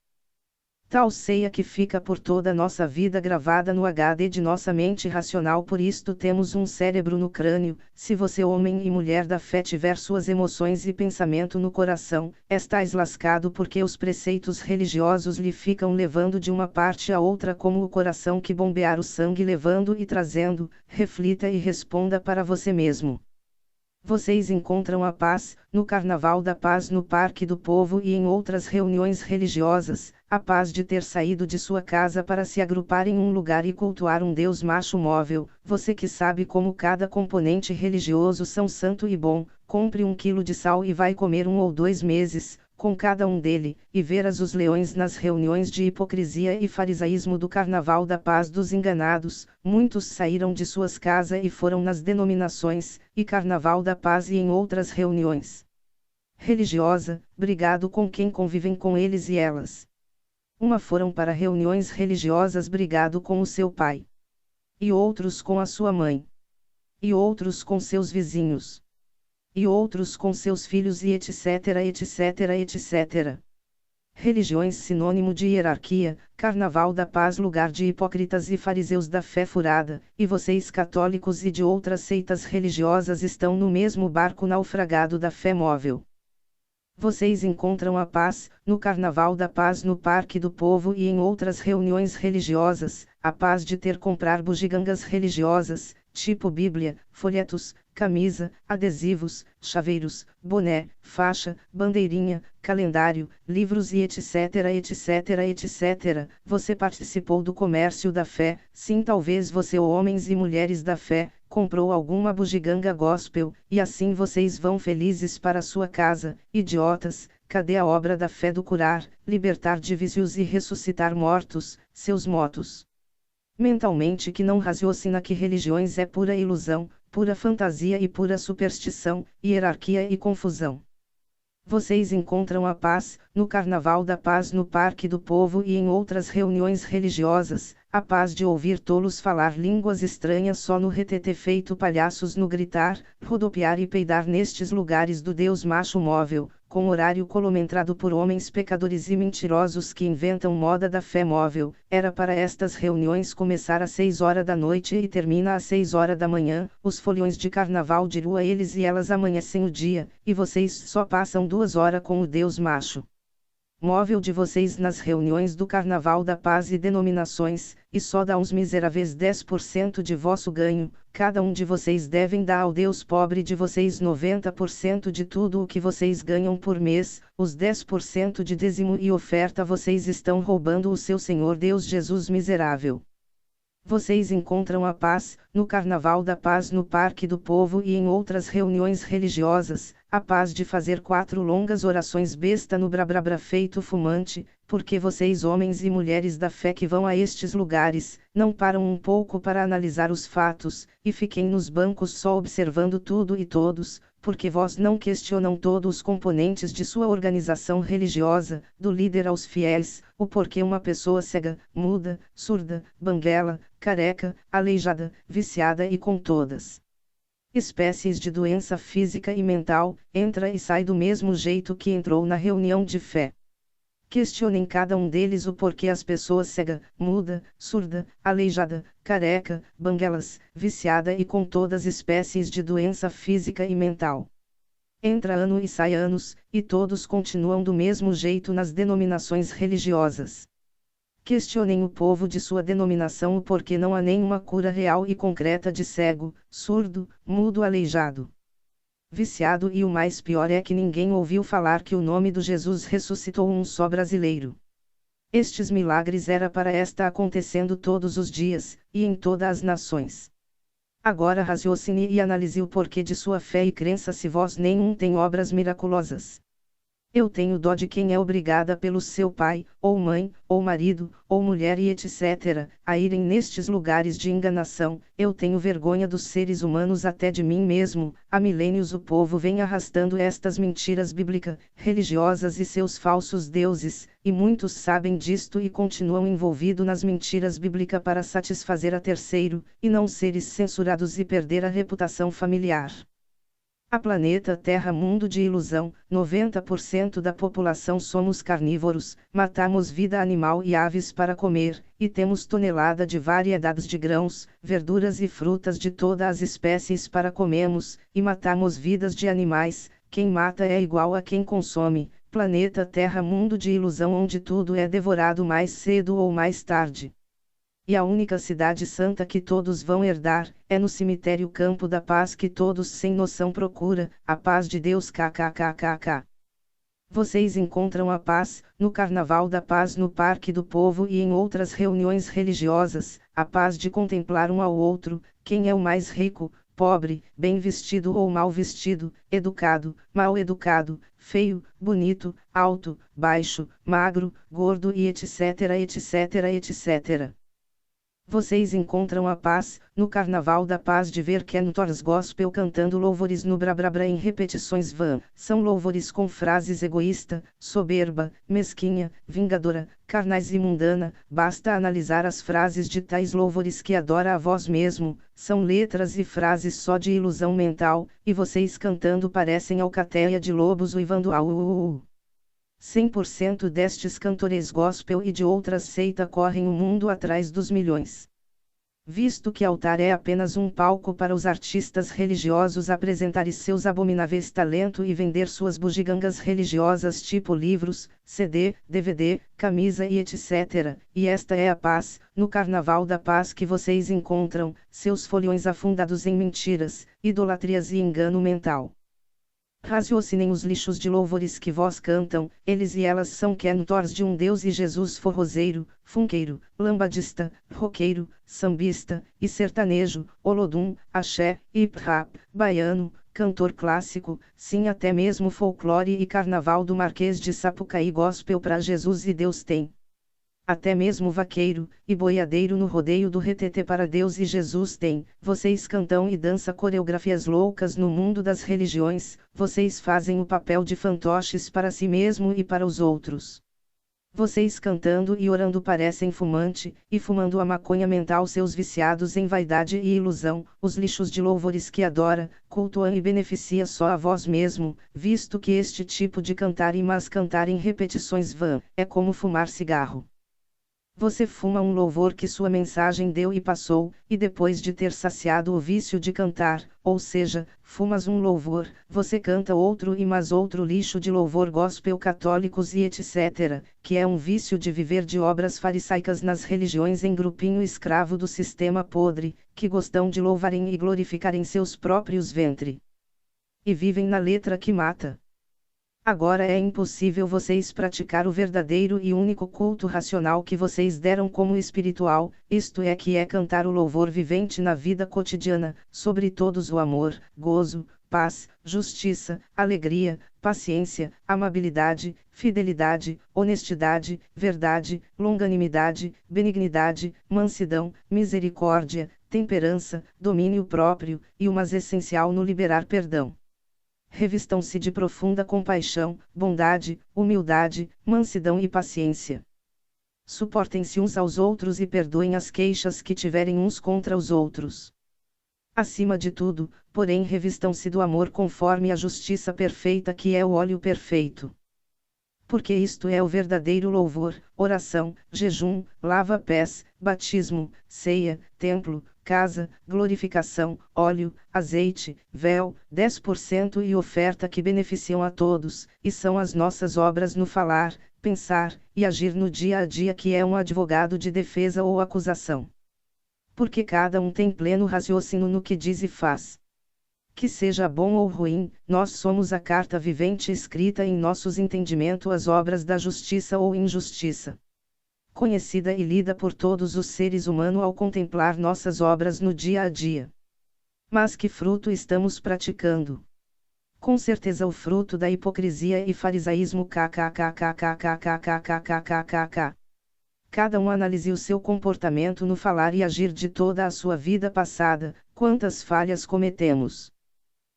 Tal ceia que fica por toda a nossa vida gravada no HD de nossa mente racional, por isto temos um cérebro no crânio. Se você, homem e mulher da fé, tiver suas emoções e pensamento no coração, estás lascado, porque os preceitos religiosos lhe ficam levando de uma parte a outra como o coração que bombear o sangue levando e trazendo. Reflita e responda para você mesmo. Vocês encontram a paz, no Carnaval da Paz no Parque do Povo e em outras reuniões religiosas, a paz de ter saído de sua casa para se agrupar em um lugar e cultuar um Deus macho móvel. Você que sabe como cada componente religioso são santo e bom, compre 1 quilo de sal e vai comer 1 ou 2 meses, com cada um dele, e verás os leões nas reuniões de hipocrisia e farisaísmo do Carnaval da Paz dos enganados. Muitos saíram de suas casas e foram nas denominações, e Carnaval da Paz e em outras reuniões religiosa, brigado com quem convivem com eles e elas. Uma foram para reuniões religiosas brigado com o seu pai. E outros com a sua mãe. E outros com seus vizinhos. E outros com seus filhos e etc, etc, etc. Religiões sinônimo de hierarquia, Carnaval da Paz lugar de hipócritas e fariseus da fé furada, e vocês católicos e de outras seitas religiosas estão no mesmo barco naufragado da fé móvel. Vocês encontram a paz, no Carnaval da Paz no Parque do Povo e em outras reuniões religiosas, a paz de ter comprar bugigangas religiosas, tipo Bíblia, folhetos, camisa, adesivos, chaveiros, boné, faixa, bandeirinha, calendário, livros e etc, etc, etc. Você participou do comércio da fé, sim, talvez você, homens e mulheres da fé, comprou alguma bugiganga gospel, e assim vocês vão felizes para sua casa. Idiotas, cadê a obra da fé do curar, libertar de vícios e ressuscitar mortos, seus motos? Mentalmente que não raciocina que religiões é pura ilusão, pura fantasia e pura superstição, hierarquia e confusão. Vocês encontram a paz, no Carnaval da Paz no Parque do Povo e em outras reuniões religiosas, a paz de ouvir tolos falar línguas estranhas só no reteté feito palhaços no gritar, rodopiar e peidar nestes lugares do Deus macho móvel, com horário cronometrado por homens pecadores e mentirosos que inventam moda da fé móvel. Era para estas reuniões começar às 6 horas da noite e termina às 6 horas da manhã, os foliões de carnaval de rua eles e elas amanhecem o dia, e vocês só passam 2 horas com o Deus macho móvel de vocês nas reuniões do Carnaval da Paz e denominações, e só dá uns miseráveis 10% de vosso ganho. Cada um de vocês devem dar ao Deus pobre de vocês 90% de tudo o que vocês ganham por mês. Os 10% de dízimo e oferta vocês estão roubando o seu Senhor Deus Jesus miserável. Vocês encontram a paz, no Carnaval da Paz no Parque do Povo e em outras reuniões religiosas, a paz de fazer 4 longas orações besta no brabrabra feito fumante, porque vocês homens e mulheres da fé que vão a estes lugares, não param um pouco para analisar os fatos, e fiquem nos bancos só observando tudo e todos, porque vós não questionam todos os componentes de sua organização religiosa, do líder aos fiéis, o porquê uma pessoa cega, muda, surda, banguela, careca, aleijada, viciada e com todas espécies de doença física e mental, entra e sai do mesmo jeito que entrou na reunião de fé. Questionem cada um deles o porquê as pessoas cega, muda, surda, aleijada, careca, banguelas, viciada e com todas espécies de doença física e mental. Entra ano e sai anos, e todos continuam do mesmo jeito nas denominações religiosas. Questionem o povo de sua denominação o porquê não há nenhuma cura real e concreta de cego, surdo, mudo, aleijado, viciado, e o mais pior é que ninguém ouviu falar que o nome do Jesus ressuscitou um só brasileiro. Estes milagres era para estar acontecendo todos os dias, e em todas as nações. Agora raciocine e analise o porquê de sua fé e crença se vós nenhum tem obras miraculosas. Eu tenho dó de quem é obrigada pelo seu pai, ou mãe, ou marido, ou mulher e etc., a irem nestes lugares de enganação. Eu tenho vergonha dos seres humanos, até de mim mesmo. Há milênios o povo vem arrastando estas mentiras bíblicas, religiosas e seus falsos deuses, e muitos sabem disto e continuam envolvidos nas mentiras bíblicas para satisfazer a terceiro, e não seres censurados e perder a reputação familiar. A planeta Terra, mundo de ilusão, 90% da população somos carnívoros, matamos vida animal e aves para comer, e temos tonelada de variedades de grãos, verduras e frutas de todas as espécies para comemos, e matamos vidas de animais. Quem mata é igual a quem consome. Planeta Terra, mundo de ilusão onde tudo é devorado mais cedo ou mais tarde. E a única cidade santa que todos vão herdar, é no cemitério Campo da Paz que todos sem noção procura, a paz de Deus kkkk. Vocês encontram a paz, no Carnaval da Paz no Parque do Povo e em outras reuniões religiosas, a paz de contemplar um ao outro, quem é o mais rico, pobre, bem vestido ou mal vestido, educado, mal educado, feio, bonito, alto, baixo, magro, gordo e etc, etc, etc. Vocês encontram a paz, no Carnaval da Paz de ver cantores gospel cantando louvores no brabrabra em repetições vã. São louvores com frases egoísta, soberba, mesquinha, vingadora, carnais e mundana. Basta analisar as frases de tais louvores que adora a vós mesmo. São letras e frases só de ilusão mental, e vocês cantando parecem alcateia de lobos uivando au. 100% destes cantores gospel e de outras seitas correm o mundo atrás dos milhões. Visto que altar é apenas um palco para os artistas religiosos apresentarem seus abomináveis talentos e vender suas bugigangas religiosas tipo livros, CD, DVD, camisa e etc. E esta é a paz, no Carnaval da Paz que vocês encontram, seus foliões afundados em mentiras, idolatrias e engano mental. Raciocinem os lixos de louvores que vós cantam, eles e elas são cantores de um Deus e Jesus forrozeiro, funkeiro, lambadista, roqueiro, sambista, e sertanejo, olodum, axé, hip-hop, baiano, cantor clássico, sim até mesmo folclore e carnaval do Marquês de Sapucaí gospel pra Jesus e Deus tem. Até mesmo vaqueiro, e boiadeiro no rodeio do retetê para Deus e Jesus tem. Vocês cantam e dançam coreografias loucas no mundo das religiões, vocês fazem o papel de fantoches para si mesmo e para os outros. Vocês cantando e orando parecem fumante, e fumando a maconha mental seus viciados em vaidade e ilusão, os lixos de louvores que adora, cultuam e beneficia só a vós mesmo, visto que este tipo de cantar e mas cantar em repetições vã, é como fumar cigarro. Você fuma um louvor que sua mensagem deu e passou, e depois de ter saciado o vício de cantar, ou seja, fumas um louvor, você canta outro e mais outro lixo de louvor gospel católicos e etc., que é um vício de viver de obras farisaicas nas religiões em grupinho escravo do sistema podre, que gostam de louvarem e glorificarem seus próprios ventre. E vivem na letra que mata. Agora é impossível vocês praticar o verdadeiro e único culto racional que vocês deram como espiritual, isto é que é cantar o louvor vivente na vida cotidiana, sobre todos o amor, gozo, paz, justiça, alegria, paciência, amabilidade, fidelidade, honestidade, verdade, longanimidade, benignidade, mansidão, misericórdia, temperança, domínio próprio, e o mais essencial no liberar perdão. Revistam-se de profunda compaixão, bondade, humildade, mansidão e paciência. Suportem-se uns aos outros e perdoem as queixas que tiverem uns contra os outros. Acima de tudo, porém, revistam-se do amor conforme a justiça perfeita que é o óleo perfeito. Porque isto é o verdadeiro louvor, oração, jejum, lava-pés, batismo, ceia, templo, casa, glorificação, óleo, azeite, véu, 10% e oferta que beneficiam a todos, e são as nossas obras no falar, pensar e agir no dia a dia que é um advogado de defesa ou acusação. Porque cada um tem pleno raciocínio no que diz e faz. Que seja bom ou ruim, nós somos a carta vivente escrita em nossos entendimentos as obras da justiça ou injustiça. Conhecida e lida por todos os seres humanos ao contemplar nossas obras no dia a dia. Mas que fruto estamos praticando? Com certeza o fruto da hipocrisia e farisaísmo kkkkkkkkkkkkkkkk. Cada um analise o seu comportamento no falar e agir de toda a sua vida passada, quantas falhas cometemos.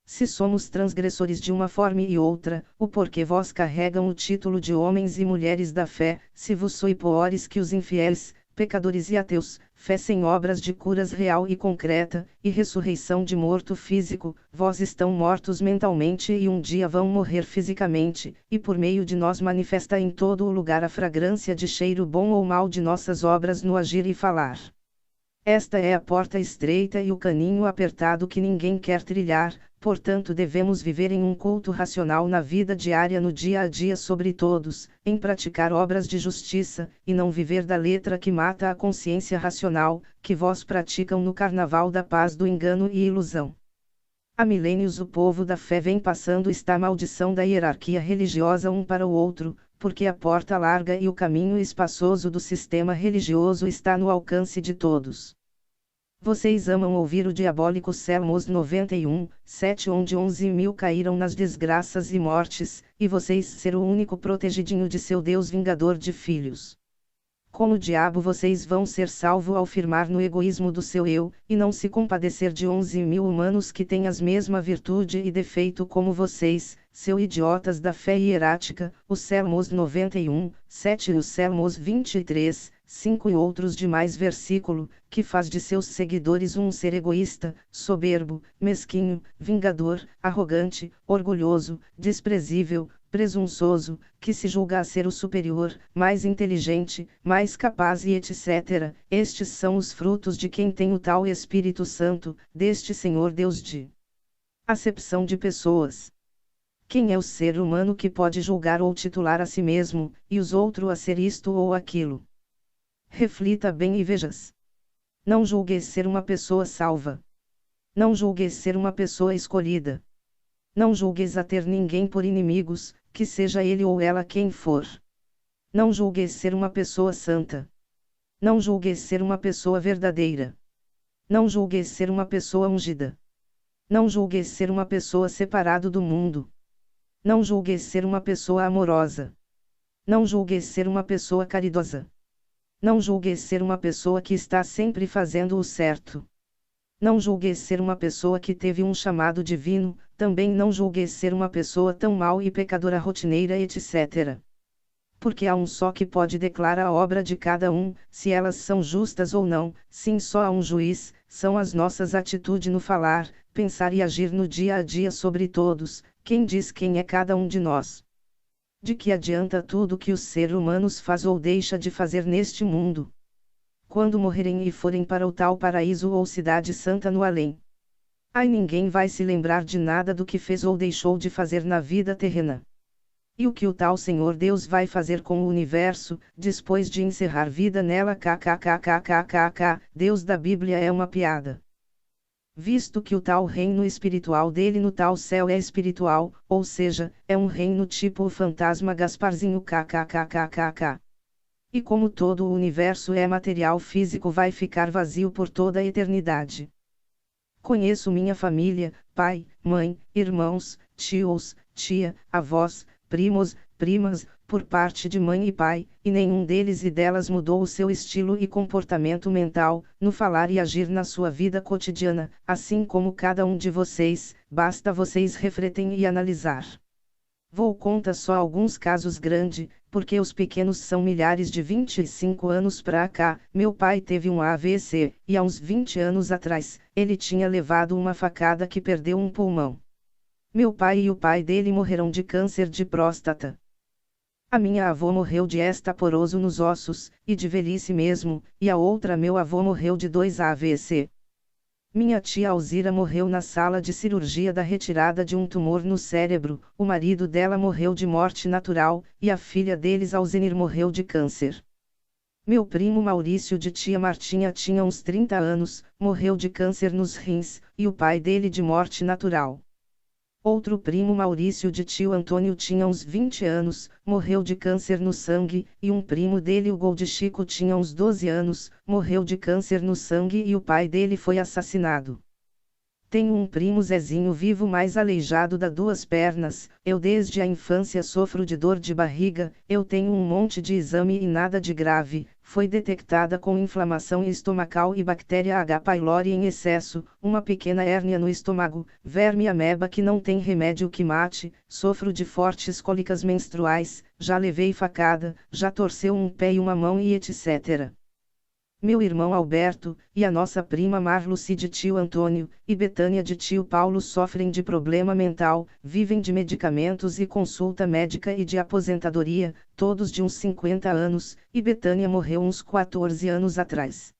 Se somos transgressores de uma forma e outra, o porquê vós carregam o título de homens e mulheres da fé, se vos sois piores que os infiéis, pecadores e ateus, fé sem obras de curas real e concreta, e ressurreição de morto físico, vós estão mortos mentalmente e um dia vão morrer fisicamente, e por meio de nós manifesta em todo o lugar a fragrância de cheiro bom ou mau de nossas obras no agir e falar. Esta é a porta estreita e o caminho apertado que ninguém quer trilhar, portanto devemos viver em um culto racional na vida diária no dia a dia sobre todos, em praticar obras de justiça, e não viver da letra que mata a consciência racional, que vós praticam no carnaval da paz do engano e ilusão. Há milênios o povo da fé vem passando esta maldição da hierarquia religiosa um para o outro, porque a porta larga e o caminho espaçoso do sistema religioso está no alcance de todos. Vocês amam ouvir o diabólico Salmos 91, 7 onde 11.000 caíram nas desgraças e mortes, e vocês ser o único protegidinho de seu Deus vingador de filhos. Como o diabo vocês vão ser salvo ao firmar no egoísmo do seu eu, e não se compadecer de 11.000 humanos que têm as mesma virtude e defeito como vocês, seu idiotas da fé hierática, os Salmos 91, 7 e os Salmos 23, 5 e outros demais versículo, que faz de seus seguidores um ser egoísta, soberbo, mesquinho, vingador, arrogante, orgulhoso, desprezível, presunçoso, que se julga a ser o superior, mais inteligente, mais capaz e etc. Estes são os frutos de quem tem o tal Espírito Santo, deste Senhor Deus de acepção de pessoas. Quem é o ser humano que pode julgar ou titular a si mesmo, e os outros a ser isto ou aquilo? Reflita bem e vejas. Não julgues ser uma pessoa salva. Não julgues ser uma pessoa escolhida. Não julgues a ter ninguém por inimigos, que seja ele ou ela quem for. Não julgues ser uma pessoa santa. Não julgues ser uma pessoa verdadeira. Não julgues ser uma pessoa ungida. Não julgues ser uma pessoa separada do mundo. Não julgues ser uma pessoa amorosa. Não julgues ser uma pessoa caridosa. Não julgues ser uma pessoa que está sempre fazendo o certo. Não julgues ser uma pessoa que teve um chamado divino, também não julgues ser uma pessoa tão mau e pecadora rotineira etc. Porque há um só que pode declarar a obra de cada um, se elas são justas ou não, sim só há um juiz, são as nossas atitudes no falar, pensar e agir no dia a dia sobre todos, quem diz quem é cada um de nós. De que adianta tudo que os seres humanos faz ou deixa de fazer neste mundo? Quando morrerem e forem para o tal paraíso ou cidade santa no além. Ai, ninguém vai se lembrar de nada do que fez ou deixou de fazer na vida terrena. E o que o tal Senhor Deus vai fazer com o universo, depois de encerrar vida nela kkkkkkkk, Deus da Bíblia é uma piada. Visto que o tal reino espiritual dele no tal céu é espiritual, ou seja, é um reino tipo o fantasma Gasparzinho kkkkkk. E como todo o universo é material físico vai ficar vazio por toda a eternidade. Conheço minha família, pai, mãe, irmãos, tios, tia, avós, primos, primas, por parte de mãe e pai, e nenhum deles e delas mudou o seu estilo e comportamento mental, no falar e agir na sua vida cotidiana, assim como cada um de vocês, basta vocês refletirem e analisar. Vou contar só alguns casos grandes, porque os pequenos são milhares. De 25 anos pra cá, meu pai teve um AVC, e há uns 20 anos atrás, ele tinha levado uma facada que perdeu um pulmão. Meu pai e o pai dele morreram de câncer de próstata. A minha avó morreu de osteoporose nos ossos, e de velhice mesmo, e a outra meu avô morreu de 2 AVC. Minha tia Alzira morreu na sala de cirurgia da retirada de um tumor no cérebro, o marido dela morreu de morte natural, e a filha deles Alzenir morreu de câncer. Meu primo Maurício de tia Martinha tinha uns 30 anos, morreu de câncer nos rins, e o pai dele de morte natural. Outro primo Maurício de tio Antônio tinha uns 20 anos, morreu de câncer no sangue, e um primo dele o Gol de Chico tinha uns 12 anos, morreu de câncer no sangue e o pai dele foi assassinado. Tenho um primo Zezinho vivo mais aleijado das 2 pernas, eu desde a infância sofro de dor de barriga, eu tenho um monte de exame e nada de grave, foi detectada com inflamação estomacal e bactéria H. pylori em excesso, uma pequena hérnia no estômago, verme ameba que não tem remédio que mate, sofro de fortes cólicas menstruais, já levei facada, já torceu um pé e uma mão e etc. Meu irmão Alberto, e a nossa prima Marluce de tio Antônio, e Betânia de tio Paulo sofrem de problema mental, vivem de medicamentos e consulta médica e de aposentadoria, todos de uns 50 anos, e Betânia morreu uns 14 anos atrás.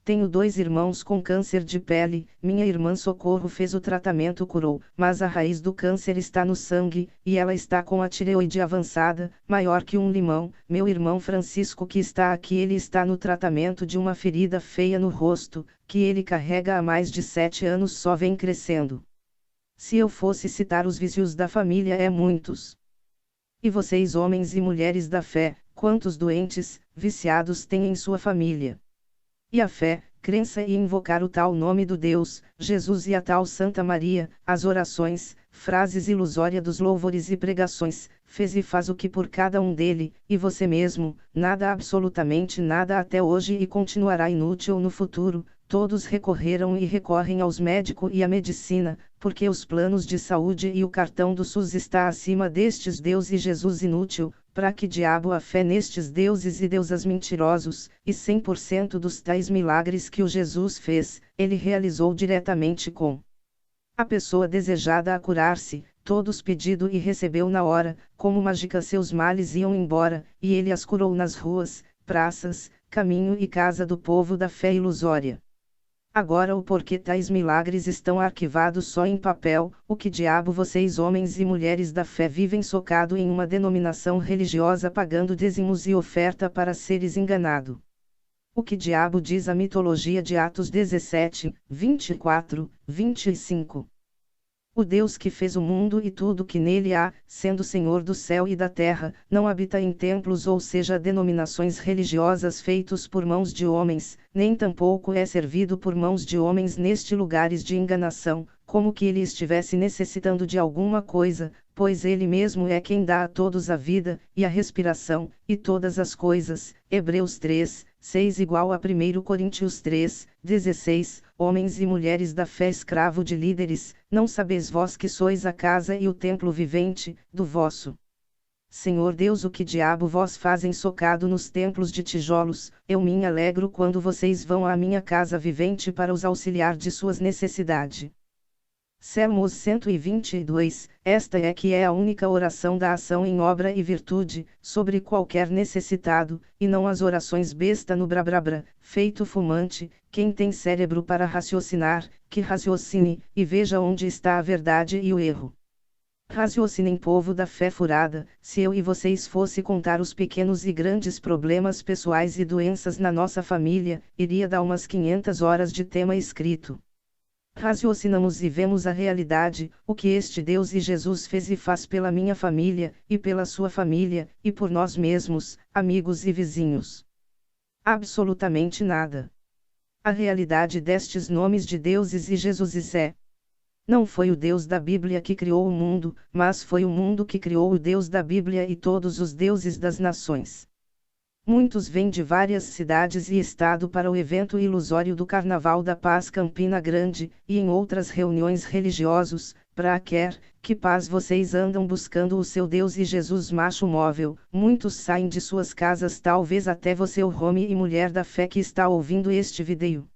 Tenho 2 irmãos com câncer de pele, minha irmã Socorro fez o tratamento curou, mas a raiz do câncer está no sangue, e ela está com a tireoide avançada, maior que um limão. Meu irmão Francisco que está aqui ele está no tratamento de uma ferida feia no rosto, que ele carrega há mais de 7 anos só vem crescendo. Se eu fosse citar os vícios da família é muitos. E vocês homens e mulheres da fé, quantos doentes, viciados têm em sua família? E a fé, crença e invocar o tal nome do Deus, Jesus e a tal Santa Maria, as orações, frases ilusórias dos louvores e pregações, fez e faz o que por cada um dele, e você mesmo, nada absolutamente nada até hoje e continuará inútil no futuro, todos recorreram e recorrem aos médicos e à medicina, porque os planos de saúde e o cartão do SUS está acima destes Deus e Jesus inútil. Para que diabo a fé nestes deuses e deusas mentirosos, e 100% dos tais milagres que o Jesus fez, ele realizou diretamente com a pessoa desejada a curar-se, todos pedido e recebeu na hora, como mágica seus males iam embora, e ele as curou nas ruas, praças, caminho e casa do povo da fé ilusória. Agora o porquê tais milagres estão arquivados só em papel, o que diabo vocês homens e mulheres da fé vivem socado em uma denominação religiosa pagando dízimos e oferta para seres enganado. O que diabo diz a mitologia de Atos 17, 24, 25? O Deus que fez o mundo e tudo que nele há, sendo Senhor do céu e da terra, não habita em templos ou seja denominações religiosas feitos por mãos de homens, nem tampouco é servido por mãos de homens nestes lugares de enganação, como que ele estivesse necessitando de alguma coisa, pois ele mesmo é quem dá a todos a vida, e a respiração, e todas as coisas. Hebreus 3, 6 igual a 1 Coríntios 3, 16, homens e mulheres da fé escravo de líderes, não sabeis vós que sois a casa e o templo vivente, do vosso Senhor Deus o que diabo vós fazem socado nos templos de tijolos, eu me alegro quando vocês vão à minha casa vivente para os auxiliar de suas necessidades. Salmos 122, esta é que é a única oração da ação em obra e virtude, sobre qualquer necessitado, e não as orações besta no brabrabra, feito fumante, quem tem cérebro para raciocinar, que raciocine, e veja onde está a verdade e o erro. Raciocinem povo da fé furada, se eu e vocês fosse contar os pequenos e grandes problemas pessoais e doenças na nossa família, iria dar umas 500 horas de tema escrito. Raciocinamos e vemos a realidade, o que este Deus e Jesus fez e faz pela minha família, e pela sua família, e por nós mesmos, amigos e vizinhos. Absolutamente nada. A realidade destes nomes de deuses e Jesuses é: não foi o Deus da Bíblia que criou o mundo, mas foi o mundo que criou o Deus da Bíblia e todos os deuses das nações. Muitos vêm de várias cidades e estado para o evento ilusório do Carnaval da Paz Campina Grande, e em outras reuniões religiosos, pra que paz vocês andam buscando o seu Deus e Jesus macho móvel. Muitos saem de suas casas, talvez até você, o homem e mulher da fé que está ouvindo este vídeo.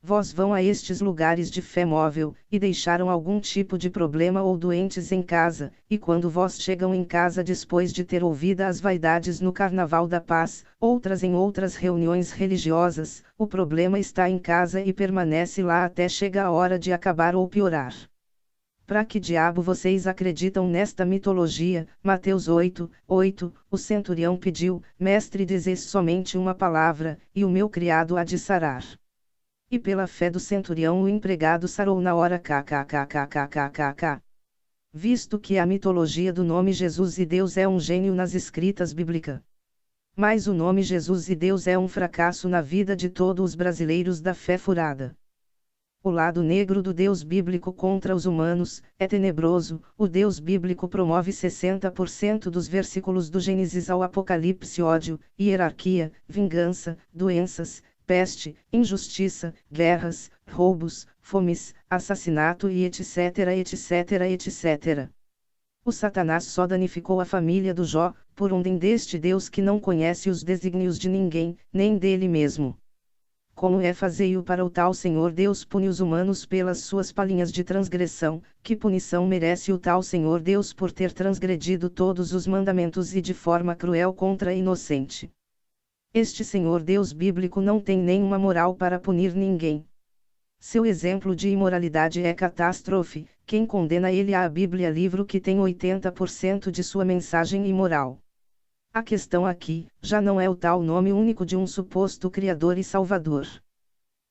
Vós vão a estes lugares de fé móvel, e deixaram algum tipo de problema ou doentes em casa, e quando vós chegam em casa depois de ter ouvido as vaidades no Carnaval da Paz, outras em outras reuniões religiosas, o problema está em casa e permanece lá até chega a hora de acabar ou piorar. Pra que diabo vocês acreditam nesta mitologia? Mateus 8:8, o centurião pediu: Mestre, dizes somente uma palavra, e o meu criado há de sarar. E pela fé do centurião o empregado sarou na hora. Kkkkkkkk. Visto que a mitologia do nome Jesus e Deus é um gênio nas escritas bíblicas. Mas o nome Jesus e Deus é um fracasso na vida de todos os brasileiros da fé furada. O lado negro do Deus bíblico contra os humanos é tenebroso. O Deus bíblico promove 60% dos versículos do Gênesis ao Apocalipse: ódio, hierarquia, vingança, doenças, peste, injustiça, guerras, roubos, fomes, assassinato e etc, etc, etc. O Satanás só danificou a família do Jó, por ordem deste Deus que não conhece os desígnios de ninguém, nem dele mesmo. Como é fazeio para o tal Senhor Deus pune os humanos pelas suas palhinhas de transgressão? Que punição merece o tal Senhor Deus por ter transgredido todos os mandamentos e de forma cruel contra a inocente? Este Senhor Deus bíblico não tem nenhuma moral para punir ninguém. Seu exemplo de imoralidade é catástrofe. Quem condena ele à Bíblia, livro que tem 80% de sua mensagem imoral. A questão aqui, já não é o tal nome único de um suposto Criador e Salvador.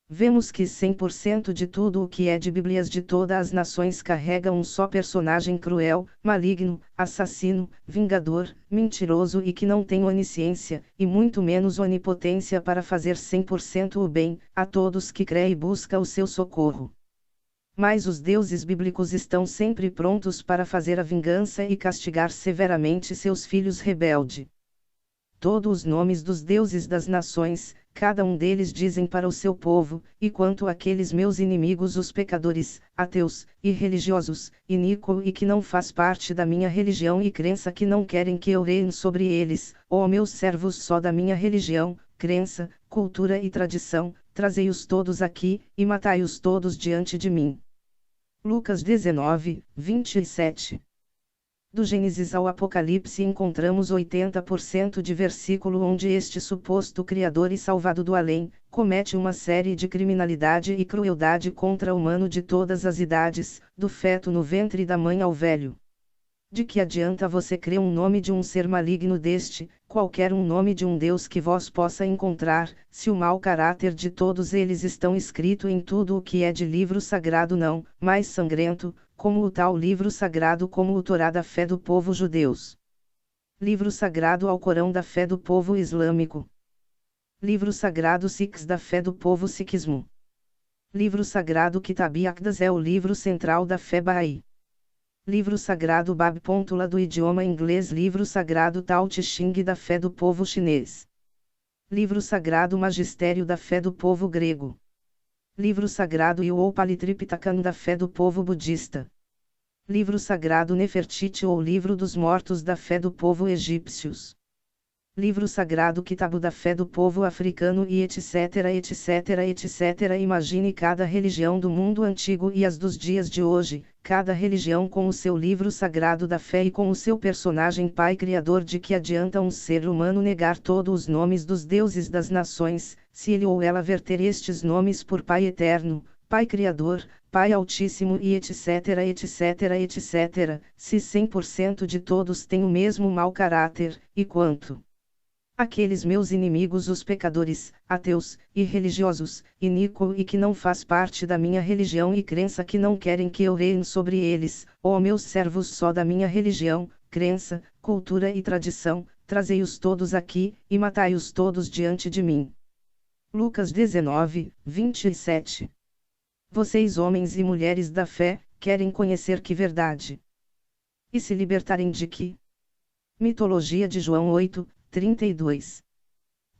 Vemos que 100% de tudo o que é de Bíblias de todas as nações carrega um só personagem cruel, maligno, assassino, vingador, mentiroso e que não tem onisciência, e muito menos onipotência para fazer 100% o bem, a todos que creem e buscam o seu socorro. Mas os deuses bíblicos estão sempre prontos para fazer a vingança e castigar severamente seus filhos rebeldes. Todos os nomes dos deuses das nações, cada um deles dizem para o seu povo: e quanto àqueles meus inimigos os pecadores, ateus, irreligiosos, iníquo e que não faz parte da minha religião e crença, que não querem que eu reine sobre eles, ó meus servos só da minha religião, crença, cultura e tradição, trazei-os todos aqui, e matai-os todos diante de mim. Lucas 19:27. Do Gênesis ao Apocalipse encontramos 80% de versículo onde este suposto Criador e Salvador do além, comete uma série de criminalidade e crueldade contra o humano de todas as idades, do feto no ventre da mãe ao velho. De que adianta você crer um nome de um ser maligno deste, qualquer um nome de um Deus que vós possa encontrar, se o mau caráter de todos eles estão escrito em tudo o que é de livro sagrado não, mais sangrento, como o tal livro sagrado como o Torá da fé do povo judeus. Livro sagrado Alcorão da fé do povo islâmico. Livro sagrado Sikhs da fé do povo sikhismo. Livro sagrado Kitab Aqdas é o livro central da fé Bahá'í. Livro sagrado Bab.La do idioma inglês. Livro sagrado Tao Te Ching da fé do povo chinês. Livro sagrado Magistério da fé do povo grego. Livro sagrado Upalitripitakan da fé do povo budista. Livro sagrado Nefertiti ou Livro dos Mortos da fé do povo egípcios. Livro sagrado Kitabu da fé do povo africano e etc, etc, etc. Imagine cada religião do mundo antigo e as dos dias de hoje, cada religião com o seu livro sagrado da fé e com o seu personagem pai criador. De que adianta um ser humano negar todos os nomes dos deuses das nações, se ele ou ela verter estes nomes por Pai eterno, Pai criador, Pai altíssimo e etc, etc, etc, se 100% de todos têm o mesmo mau caráter, e quanto aqueles meus inimigos os pecadores, ateus, irreligiosos, iníquo e que não faz parte da minha religião e crença, que não querem que eu reine sobre eles, ó meus servos só da minha religião, crença, cultura e tradição, trazei-os todos aqui, e matai-os todos diante de mim. Lucas 19, 27. Vocês, homens e mulheres da fé, querem conhecer que verdade? E se libertarem de que? Mitologia de João 8, 32.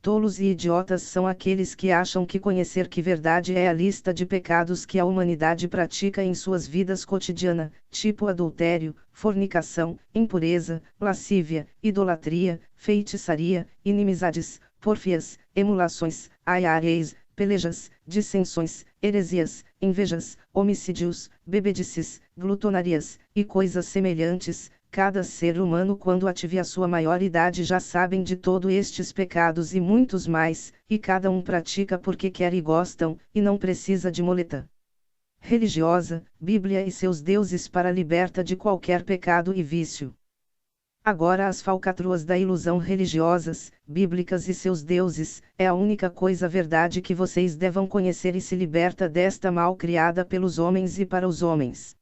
Tolos e idiotas são aqueles que acham que conhecer que verdade é a lista de pecados que a humanidade pratica em suas vidas cotidianas, tipo adultério, fornicação, impureza, lascívia, idolatria, feitiçaria, inimizades, pórfias, emulações, aiareis, pelejas, dissensões, heresias, invejas, homicídios, bebedices, glutonarias, e coisas semelhantes. Cada ser humano, quando ative a sua maioridade, já sabem de todos estes pecados e muitos mais, e cada um pratica porque quer e gostam, e não precisa de muleta religiosa, Bíblia e seus deuses para liberta de qualquer pecado e vício. Agora as falcatruas da ilusão religiosas, bíblicas e seus deuses, é a única coisa verdade que vocês devam conhecer e se liberta desta mal criada pelos homens e para os homens.